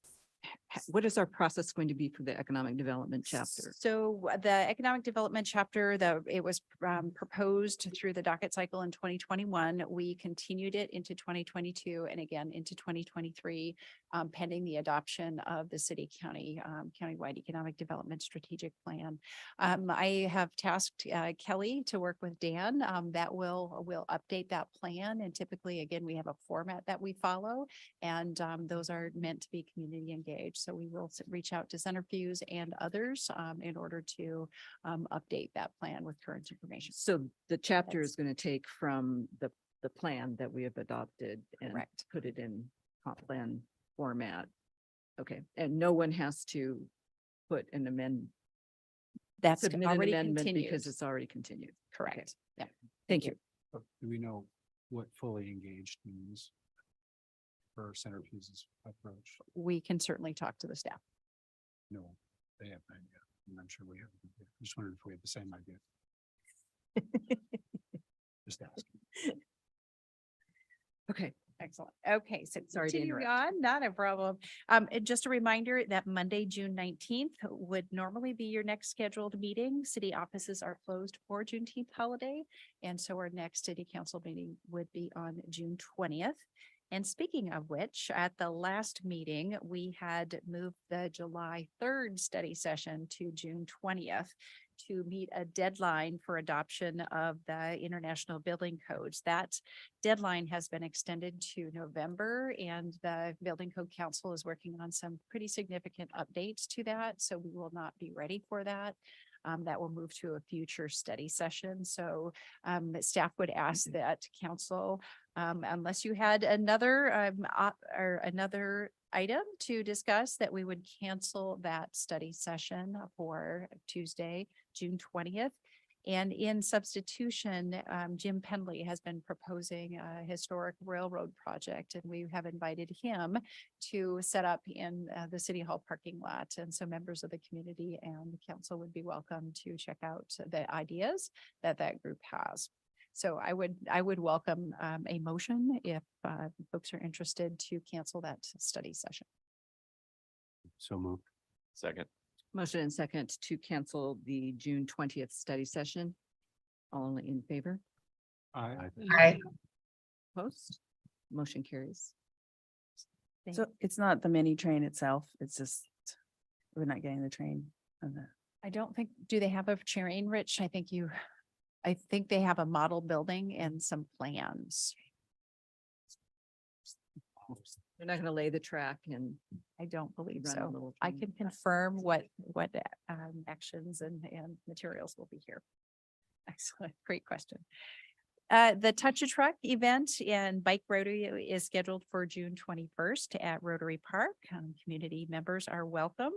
what is our process going to be for the economic development chapter? So the economic development chapter, it was proposed through the docket cycle in 2021. We continued it into 2022 and again into 2023, pending the adoption of the city county countywide economic development strategic plan. I have tasked Kelly to work with Dan that will update that plan. And typically, again, we have a format that we follow, and those are meant to be community engaged. So we will reach out to Centrifuge and others in order to update that plan with current information. So the chapter is going to take from the plan that we have adopted and Correct. put it in comp plan format. Okay, and no one has to put an amendment. That's Submit an already amendment continued. because it's already continued. Correct. Yeah. Thank you. But do we know what fully engaged means for Centrifuge's approach? We can certainly talk to the staff. No, they have, no idea. And I'm sure we have. I just wondered if we had the same idea. Just asking. Okay. Excellent. Okay, so Sorry to continuing interrupt. on, not a problem. And just a reminder that Monday, June 19th would normally be your next scheduled meeting. City offices are closed for Juneteenth holiday. And so our next city council meeting would be on June 20th. And speaking of which, at the last meeting, we had moved the July 3rd study session to June 20th to meet a deadline for adoption of the International Building Codes. That deadline has been extended to November, and the Building Code Council is working on some pretty significant updates to that. So we will not be ready for that. That will move to a future study session. So staff would ask that council, unless you had another or another item to discuss, that we would cancel that study session for Tuesday, June 20th. And in substitution, Jim Penley has been proposing a historic railroad project, and we have invited him to set up in the City Hall parking lot. And so members of the community and the council would be welcome to check out the ideas that group has. So I would welcome a motion if folks are interested to cancel that study session. So moved. Second. Motion and second to cancel the June 20th study session. All in favor? Aye. Opposed? Motion carries. So it's not the mini train itself, it's just, we're not getting the train on the. I don't think, do they have a sharing, Rich? I think they have a model building and some plans. They're not going to lay the track and I don't believe run a so. little I train. can confirm what actions and materials will be here. Excellent, great question. The Touch a Truck event and Bike Rotary is scheduled for June 21st at Rotary Park. Community members are welcome.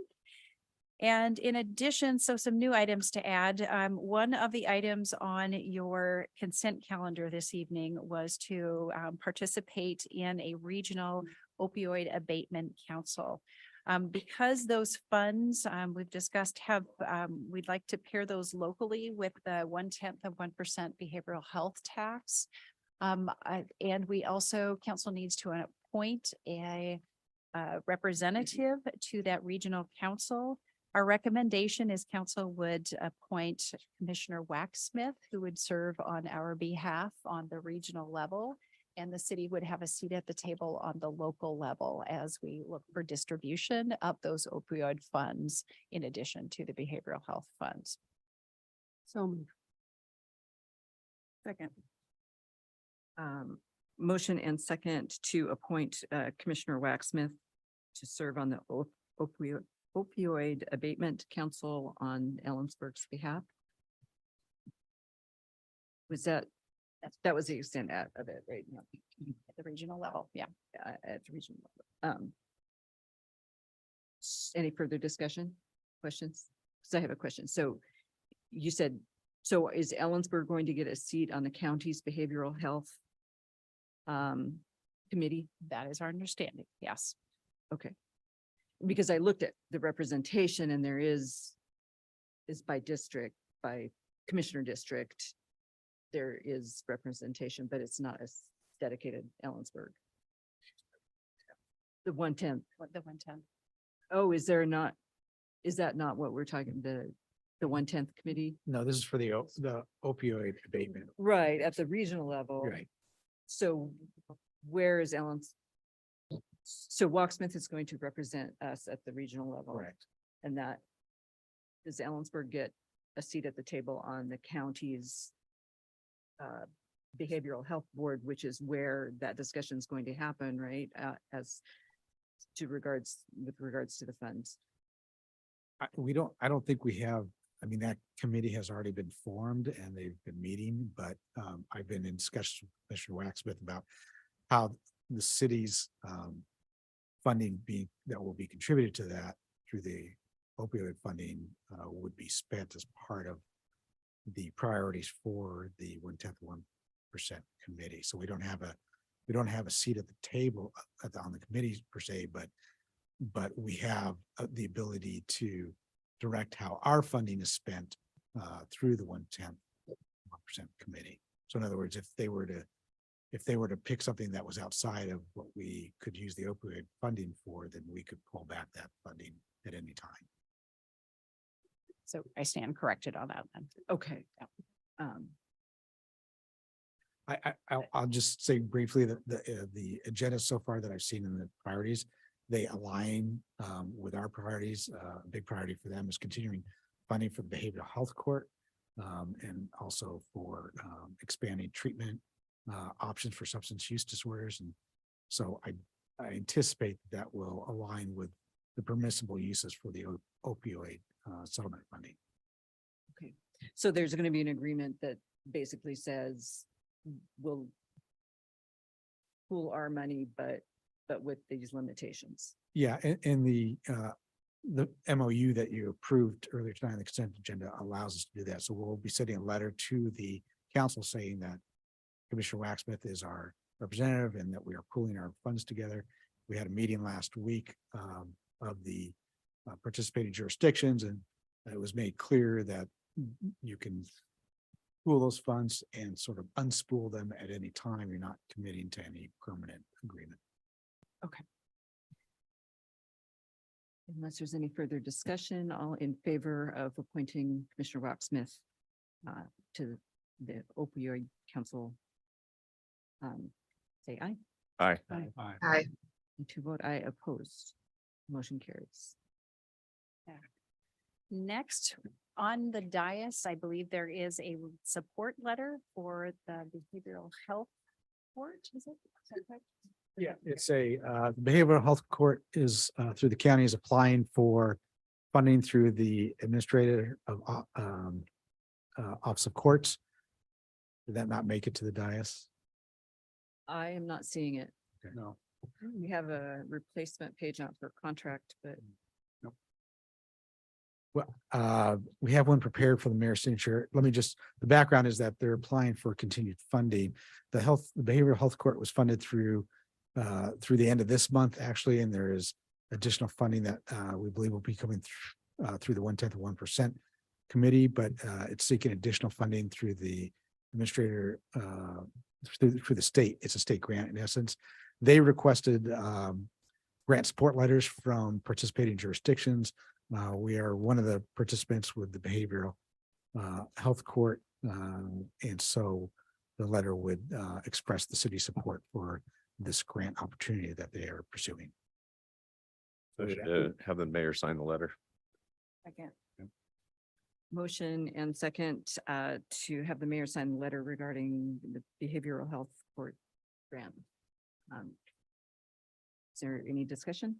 And in addition, so some new items to add. One of the items on your consent calendar this evening was to participate in a regional opioid abatement council. Because those funds we've discussed we'd like to pair those locally with the 0.1% behavioral health tax. And we also, council needs to appoint a representative to that regional council. Our recommendation is council would appoint Commissioner Waxsmith, who would serve on our behalf on the regional level. And the city would have a seat at the table on the local level as we look for distribution of those opioid funds in addition to the behavioral health funds. so moved. Second. Motion and second to appoint Commissioner Waxsmith to serve on the opioid abatement council on Ellensburg's behalf. Was that was the extent of it, right? No. At the regional level, yeah. At the regional level. Any further discussion, questions? Because I have a question. So you said, so is Ellensburg going to get a seat on the county's behavioral health committee? That is our understanding, yes. Okay. Because I looked at the representation and there is by district, by commissioner district. There is representation, but it's not as dedicated Ellensburg. The 1/10. The 110. Oh, is that not what we're talking, the 1/10 committee? No, this is for the opioid abatement. Right, at the regional level. Right. So where is Ellen's? So Walksmith is going to represent us at the regional level. Correct. And that, does Ellensburg get a seat at the table on the county's behavioral health board, which is where that discussion is going to happen, right? With regards to the funds. I don't think we have, I mean, that committee has already been formed and they've been meeting, but I've been in discussions with Commissioner Waxsmith about how the city's funding that will be contributed to that through the opioid funding would be spent as part of the priorities for the 1/10 of 1% committee. So we don't have a seat at the table on the committees per se, but we have the ability to direct how our funding is spent through the 1/10 of 1% committee. So in other words, if they were to pick something that was outside of what we could use the opioid funding for, then we could pull back that funding at any time. So I stand corrected on that then. Okay. I'll just say briefly that the agenda so far that I've seen in the priorities, they align with our priorities. A big priority for them is continuing funding for the behavioral health court and also for expanding treatment options for substance use disorders. And so I anticipate that will align with the permissible uses for the opioid settlement funding. Okay, so there's going to be an agreement that basically says we'll pool our money, but with these limitations. Yeah, and the MOU that you approved earlier tonight on the consent agenda allows us to do that. So we'll be sending a letter to the council saying that Commissioner Waxsmith is our representative and that we are pooling our funds together. We had a meeting last week of the participating jurisdictions, and it was made clear that you can pool those funds and sort of unspool them at any time. You're not committing to any permanent agreement. Okay. Unless there's any further discussion, all in favor of appointing Commissioner Rocksmith to the opioid council. Say aye. Aye. Aye. And to vote aye, opposed. Motion carries. Next, on the dais, I believe there is a support letter for the behavioral health court. Is that correct? Yeah, it's the behavioral health court is through the county is applying for funding through the administrator of Office of Courts. Did that not make it to the dais? I am not seeing it. No. We have a replacement page out for contract, but Well, we have one prepared for the mayor's signature. Let me just, the background is that they're applying for continued funding. The behavioral health court was funded through the end of this month, actually, and there is additional funding that we believe will be coming through the 1/10 of 1% committee, but it's seeking additional funding through the administrator through the state. It's a state grant in essence. They requested grant support letters from participating jurisdictions. We are one of the participants with the behavioral health court. And so the letter would express the city's support for this grant opportunity that they are pursuing. So should have the mayor sign the letter. second. Motion and second to have the mayor sign the letter regarding the behavioral health court grant. Is there any discussion?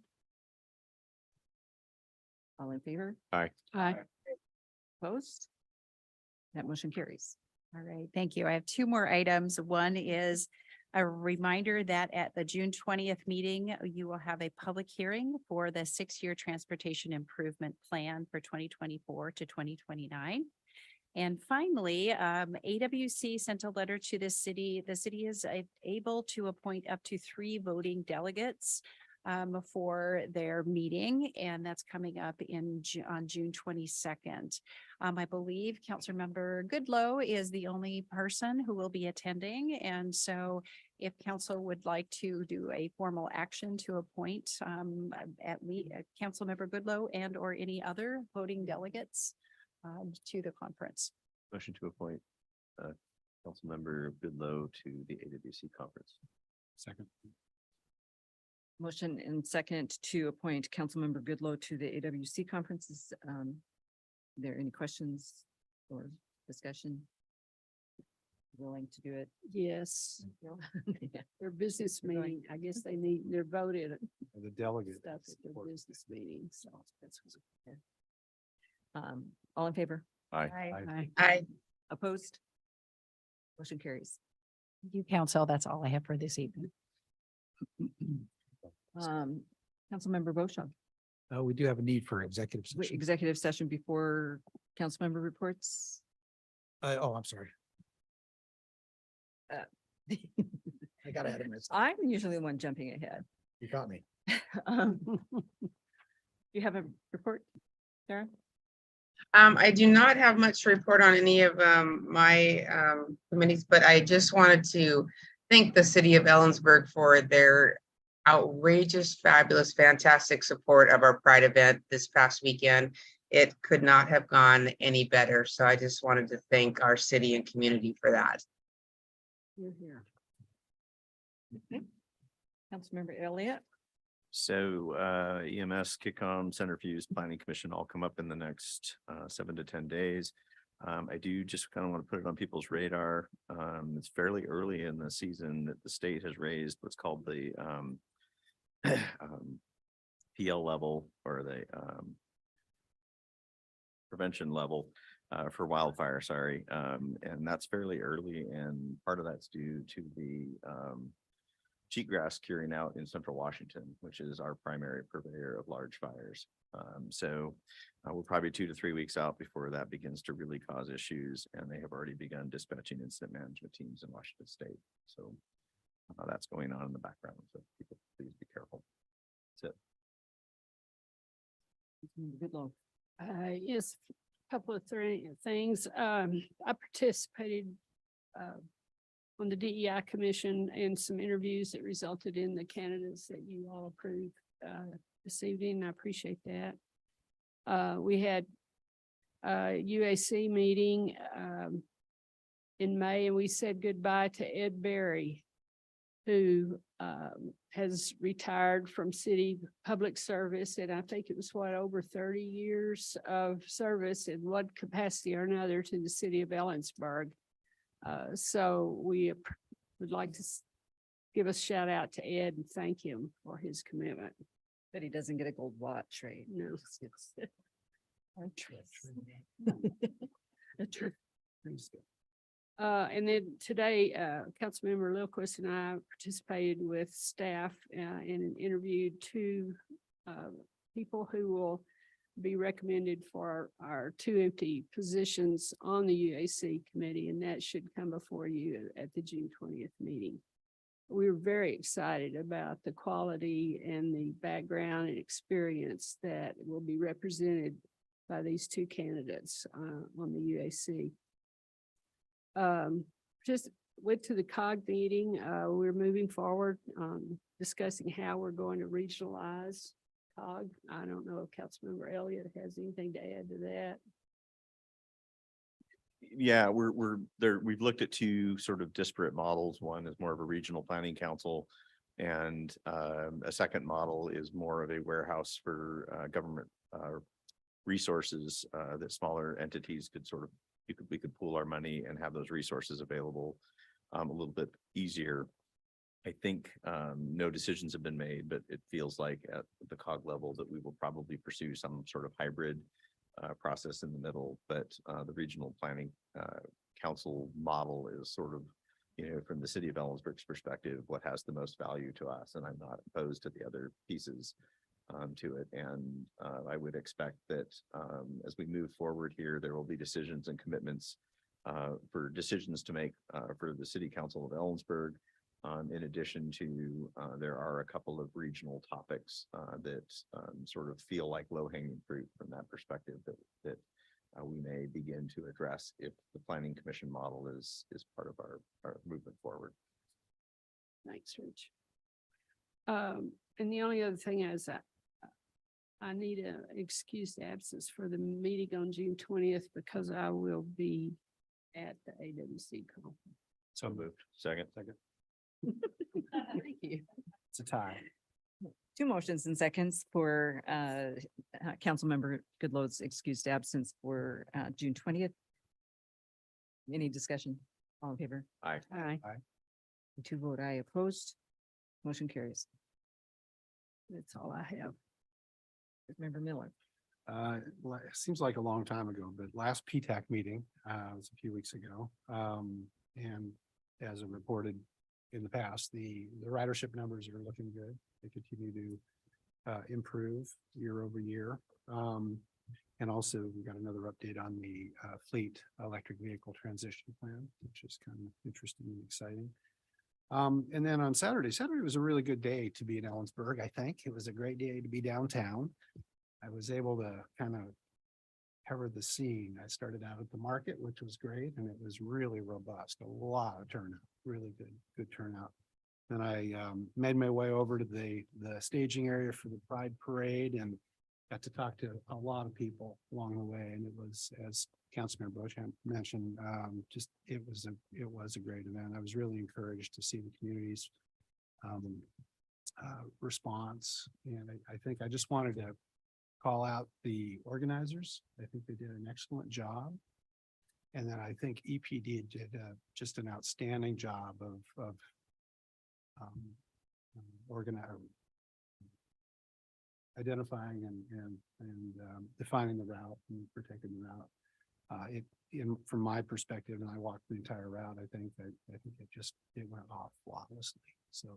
All in favor? Aye. Aye. Opposed? That motion carries. All right, thank you. I have two more items. One is a reminder that at the June 20th meeting, you will have a public hearing for the 6-year transportation improvement plan for 2024 to 2029. And finally, AWC sent a letter to the city. The city is able to appoint up to 3 voting delegates for their meeting, and that's coming up on June 22nd. I believe Councilmember Goodloe is the only person who will be attending, and so if council would like to do a formal action to appoint at least Councilmember Goodloe and or any other voting delegates to the conference. Motion to appoint Councilmember Goodloe to the AWC conference. Second. Motion and second to appoint Councilmember Goodloe to the AWC conferences. There any questions or discussion? Willing to do it? Yes, Yeah. their business We're going- meeting, I guess they need, they're voted The delegate. stuff at their business meeting, so. All in favor? Aye. I, Opposed? Motion carries. You council, that's all I have for this evening. Councilmember Boschon, We do have a need for executive session. executive session before council member reports. Oh, I'm sorry. I got ahead of myself. I'm usually the one jumping ahead. You got me. You have a report, Sarah? I do not have much to report on any of my committees, but I just wanted to thank the city of Ellensburg for their outrageous, fabulous, fantastic support of our Pride event this past weekend. It could not have gone any better. So I just wanted to thank our city and community for that. You're here. Okay. Councilmember Elliott. So EMS, KICOM, Centrifuge, Planning Commission all come up in the next 7 to 10 days. I do just kind of want to put it on people's radar. It's fairly early in the season that the state has raised what's called the PL level, or the prevention level for wildfire, sorry. And that's fairly early, and part of that's due to the cheatgrass curing out in central Washington, which is our primary purveyor of large fires. So we're probably 2 to 3 weeks out before that begins to really cause issues, and they have already begun dispatching incident management teams in Washington State. So that's going on in the background. So people, please be careful. That's it. Goodloe. Yes, a couple of things. I participated on the DEI Commission and some interviews that resulted in the candidates that you all approved this evening. I appreciate that. We had a UAC meeting in May, and we said goodbye to Ed Berry, who has retired from city public service. And I think it was over 30 years of service in one capacity or another to the city of Ellensburg. So we would like to give a shout out to Ed and thank him for his commitment. But he doesn't get a gold watch, right? No. And then today, Councilmember Lilquist and I participated with staff and interviewed 2 people who will be recommended for our 2 empty positions on the UAC committee, and that should come before you at the June 20th meeting. We were very excited about the quality and the background and experience that will be represented by these 2 candidates on the UAC. Just went to the COG meeting. We're moving forward discussing how we're going to regionalize COG. I don't know if Councilmember Elliott has anything to add to that. Yeah, we're there. We've looked at 2 sort of disparate models. One is more of a regional planning council, and a second model is more of a warehouse for government resources that smaller entities could sort of, we could pool our money and have those resources available a little bit easier. I think no decisions have been made, but it feels like at the COG level that we will probably pursue some sort of hybrid process in the middle. But the regional planning council model is sort of, from the city of Ellensburg's perspective, what has the most value to us. And I'm not opposed to the other pieces to it. And I would expect that as we move forward here, there will be decisions and commitments for decisions to make for the city council of Ellensburg. In addition to, there are a couple of regional topics that sort of feel like low-hanging fruit from that perspective that we may begin to address if the planning commission model is part of our movement forward. Thanks, Rich. And the only other thing is that I need an excused absence for the meeting on June 20th because I will be at the AWC conference. So moved. Second. Thank you. It's a tie. Two motions and seconds for Councilmember Goodloe's excused absence for June 20th. Any discussion? All in favor? Aye. Aye. Aye. Two vote aye opposed. Motion carries. That's all I have. Member Miller. It seems like a long time ago, but last PTAC meeting was a few weeks ago. And as I reported in the past, the ridership numbers are looking good. They continue to improve year over year. And also we got another update on the fleet electric vehicle transition plan, which is kind of interesting and exciting. And then on Saturday was a really good day to be in Ellensburg. I think it was a great day to be downtown. I was able to kind of cover the scene. I started out at the market, which was great, and it was really robust. A lot of turnout, really good turnout. Then I made my way over to the staging area for the Pride Parade and got to talk to a lot of people along the way. And it was, as Councilmember Beauchamp mentioned, just it was a great event. I was really encouraged to see the community's response. And I think I just wanted to call out the organizers. I think they did an excellent job. And then I think EPD did just an outstanding job of identifying and defining the route and protecting the route. From my perspective, and I walked the entire route, I think it went off flawlessly. So,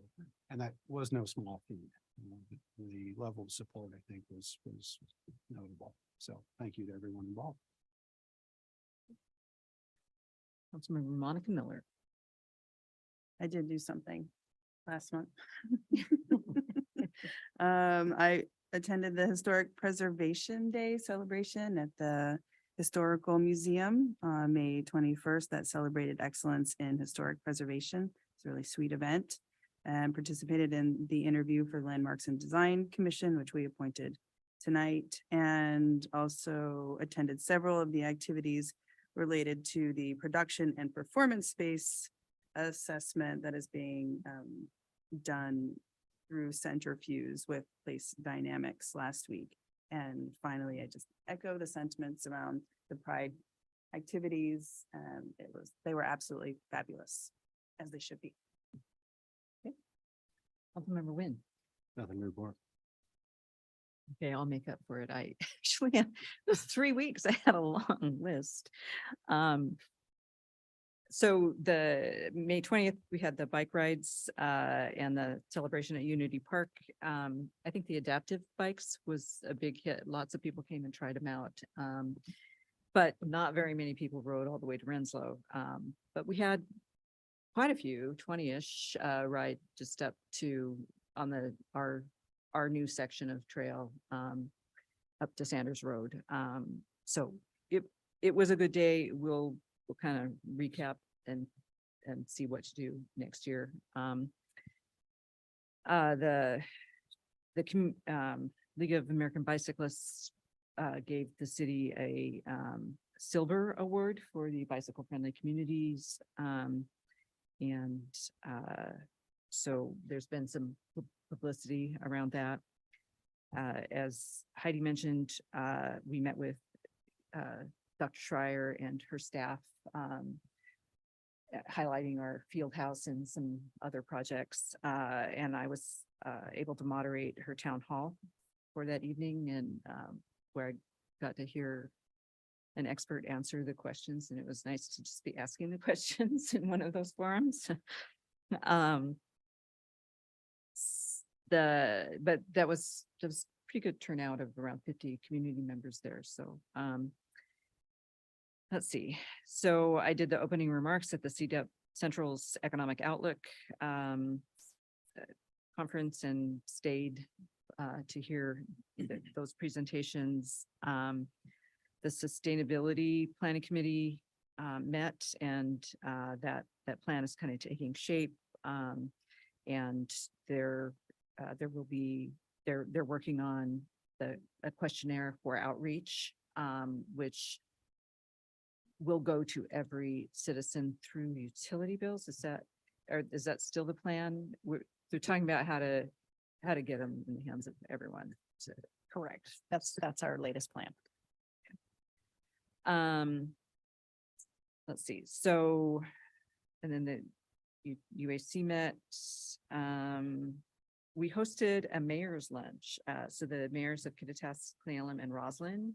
and that was no small feat. You know, the level of support, I think, was notable. So thank you to everyone involved. Councilmember Monica Miller. I did do something last month. I attended the Historic Preservation Day celebration at the Historical Museum on May 21st that celebrated excellence in historic preservation. It's a really sweet event, and participated in the interview for the Landmarks and Design Commission, which we appointed tonight, and also attended several of the activities related to the production and performance space assessment that is being done through Centrifuge with Place Dynamics last week. And finally, I just echo the sentiments around the Pride activities. They were absolutely fabulous, as they should be. Councilmember Wynn. Nothing to report. Okay, I'll make up for it. I actually had, it was 3 weeks. I had a long list. So the May 20th, we had the bike rides and the celebration at Unity Park. I think the adaptive bikes was a big hit. Lots of people came and tried them out. But not very many people rode all the way to Renslow. But we had quite a few, 20-ish ride just up to on our new section of trail up to Sanders Road. So it was a good day. We'll kind of recap and see what to do next year. The League of American Bicyclists gave the city a silver award for the bicycle friendly communities. So there's been some publicity around that. As Heidi mentioned, we met with Dr. Schreier and her staff, highlighting our field house and some other projects. And I was able to moderate her town hall for that evening, and where I got to hear an expert answer the questions, and it was nice to just be asking the questions in one of those forums. But that was just pretty good turnout of around 50 community members there. So let's see. So I did the opening remarks at the Central's Economic Outlook conference and stayed to hear those presentations. The Sustainability Planning Committee met, and that plan is kind of taking shape. And there will be, they're working on a questionnaire for outreach, which will go to every citizen through utility bills. Is that still the plan? They're talking about how to get them in the hands of everyone. So, Correct. That's our latest plan. let's see, so, and then the UAC met, we hosted a mayor's lunch. So the mayors of Kittitas, Cle Elum, and Roslyn,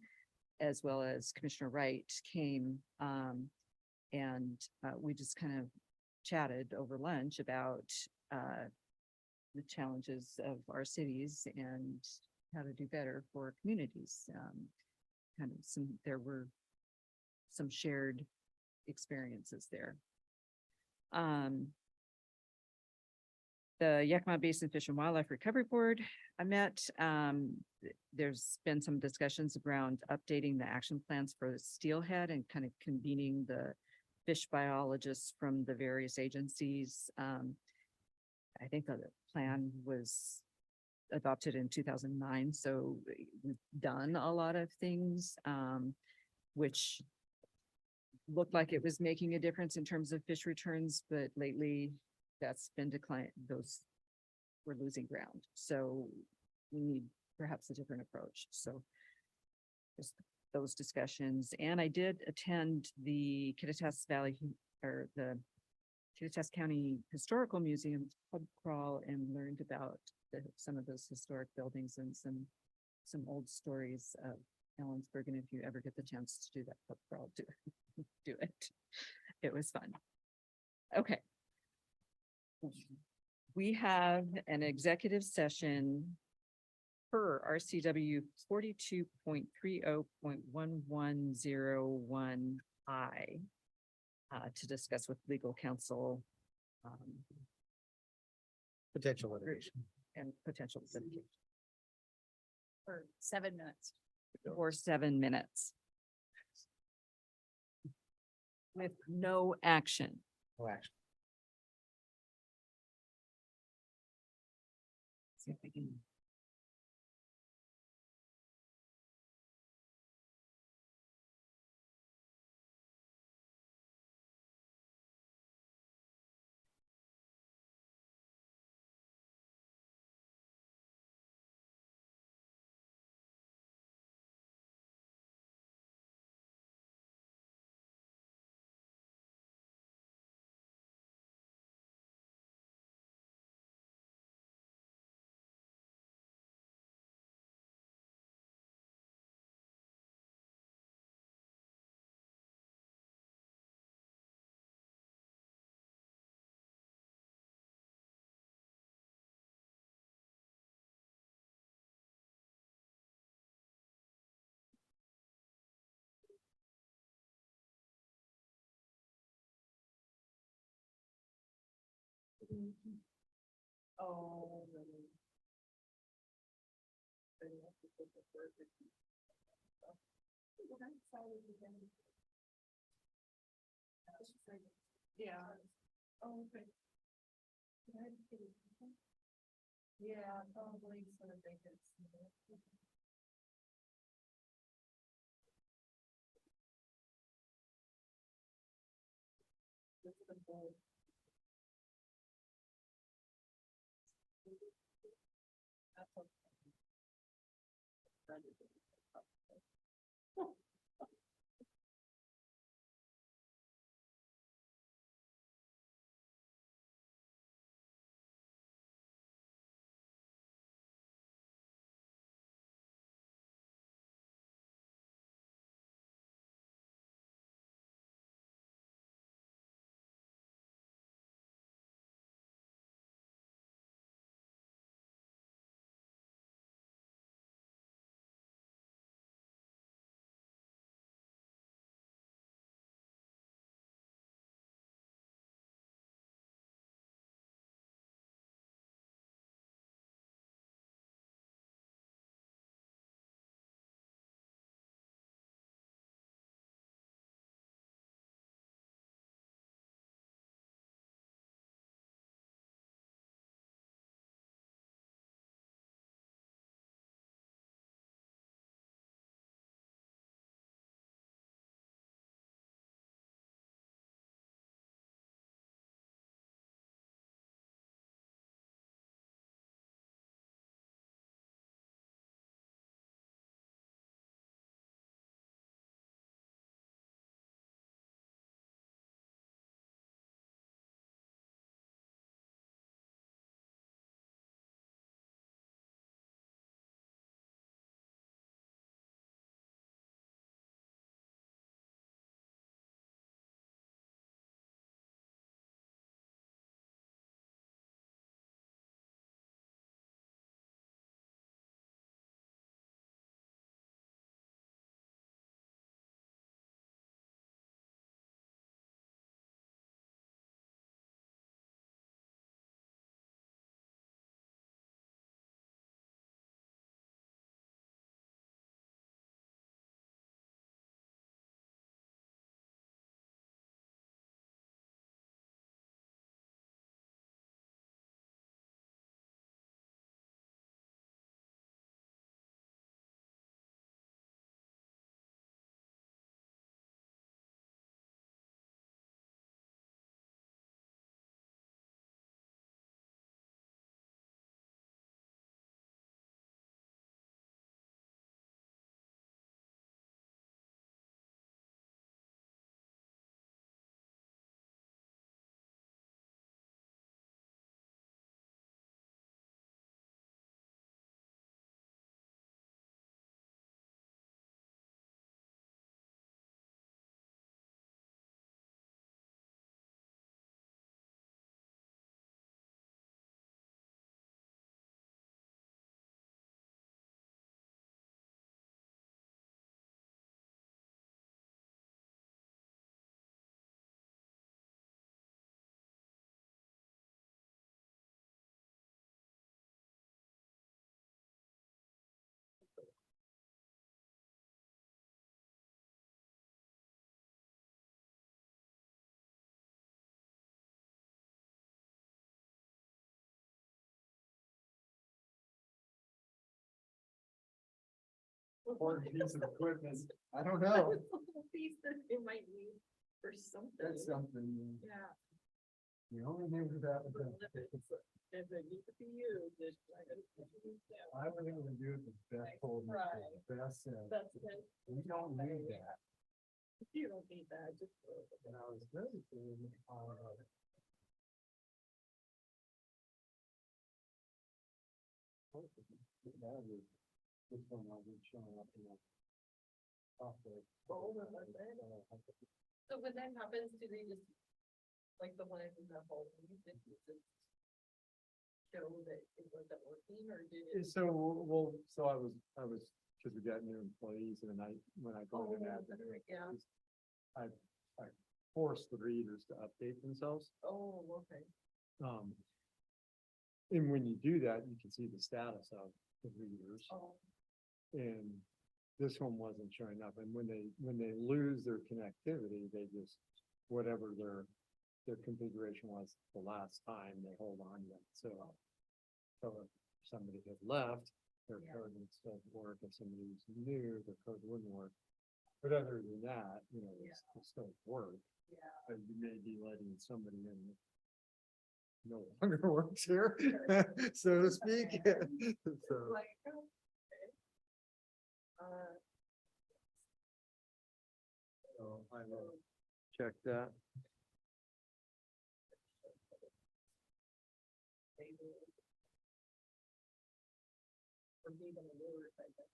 as well as Commissioner Wright came, and we just kind of chatted over lunch about the challenges of our cities and how to do better for communities. Kind of there were some shared experiences there. The Yakima Basin Fish and Wildlife Recovery Board, I met. There's been some discussions around updating the action plans for steelhead and kind of convening the fish biologists from the various agencies. I think the plan was adopted in 2009, so we've done a lot of things, which looked like it was making a difference in terms of fish returns, but lately that's been declined. Those we're losing ground. So we need perhaps a different approach. So just those discussions. And I did attend the Kittitas Valley or the Kittitas County Historical Museum pub crawl and learned about some of those historic buildings and some old stories of Ellensburg. And if you ever get the chance to do that pub crawl, do it. It was fun. Okay. We have an executive session per RCW 42.30.1101I to discuss with legal counsel Potential litigation. and potential litigation For 7 minutes. for 7 minutes. With no action. No action. See if I can. Oh. Yeah. Oh, okay. Yeah, probably sort of think it's. That's okay. important piece of equipment. I don't know. Piece that you might need for something. That's something. Yeah. The only thing about If it needs to be used, it's like. I would even do it the best. Best. That's it. We don't need that. You don't need that, just. And I was very keen on. This one wasn't showing up in the. So when that happens, do they just, like the one in the whole, you think you just show that it wasn't working or did it? So, well, so I was, because we got new employees and when I go in and Yeah. I forced the readers to update themselves. Oh, okay. And when you do that, you can see the status of the readers. Oh. And this one wasn't showing up. And when they lose their connectivity, they just, whatever their configuration was the last time, they hold on to it. So if somebody had left, their code would still work. If somebody was new, their code wouldn't work. But other than that, it still work. Yeah. But you may be letting somebody in that no longer works here, so to speak. So, Like, okay. so I will check that. Or even a word, I guess.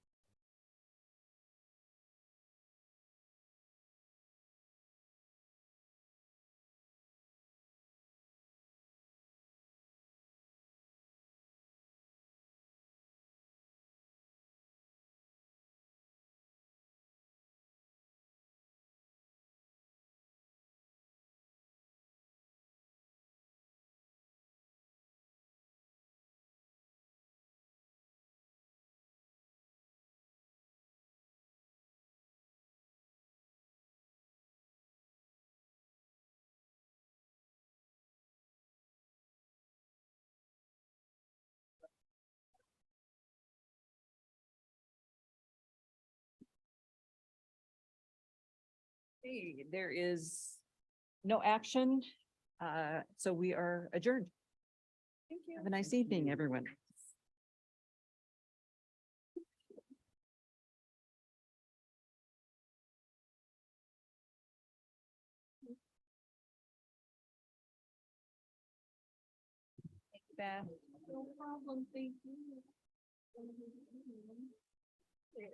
Okay, there is no action, so we are adjourned. Thank you. Have a nice evening, everyone. Thank you, Beth. No problem, thank you. Yeah.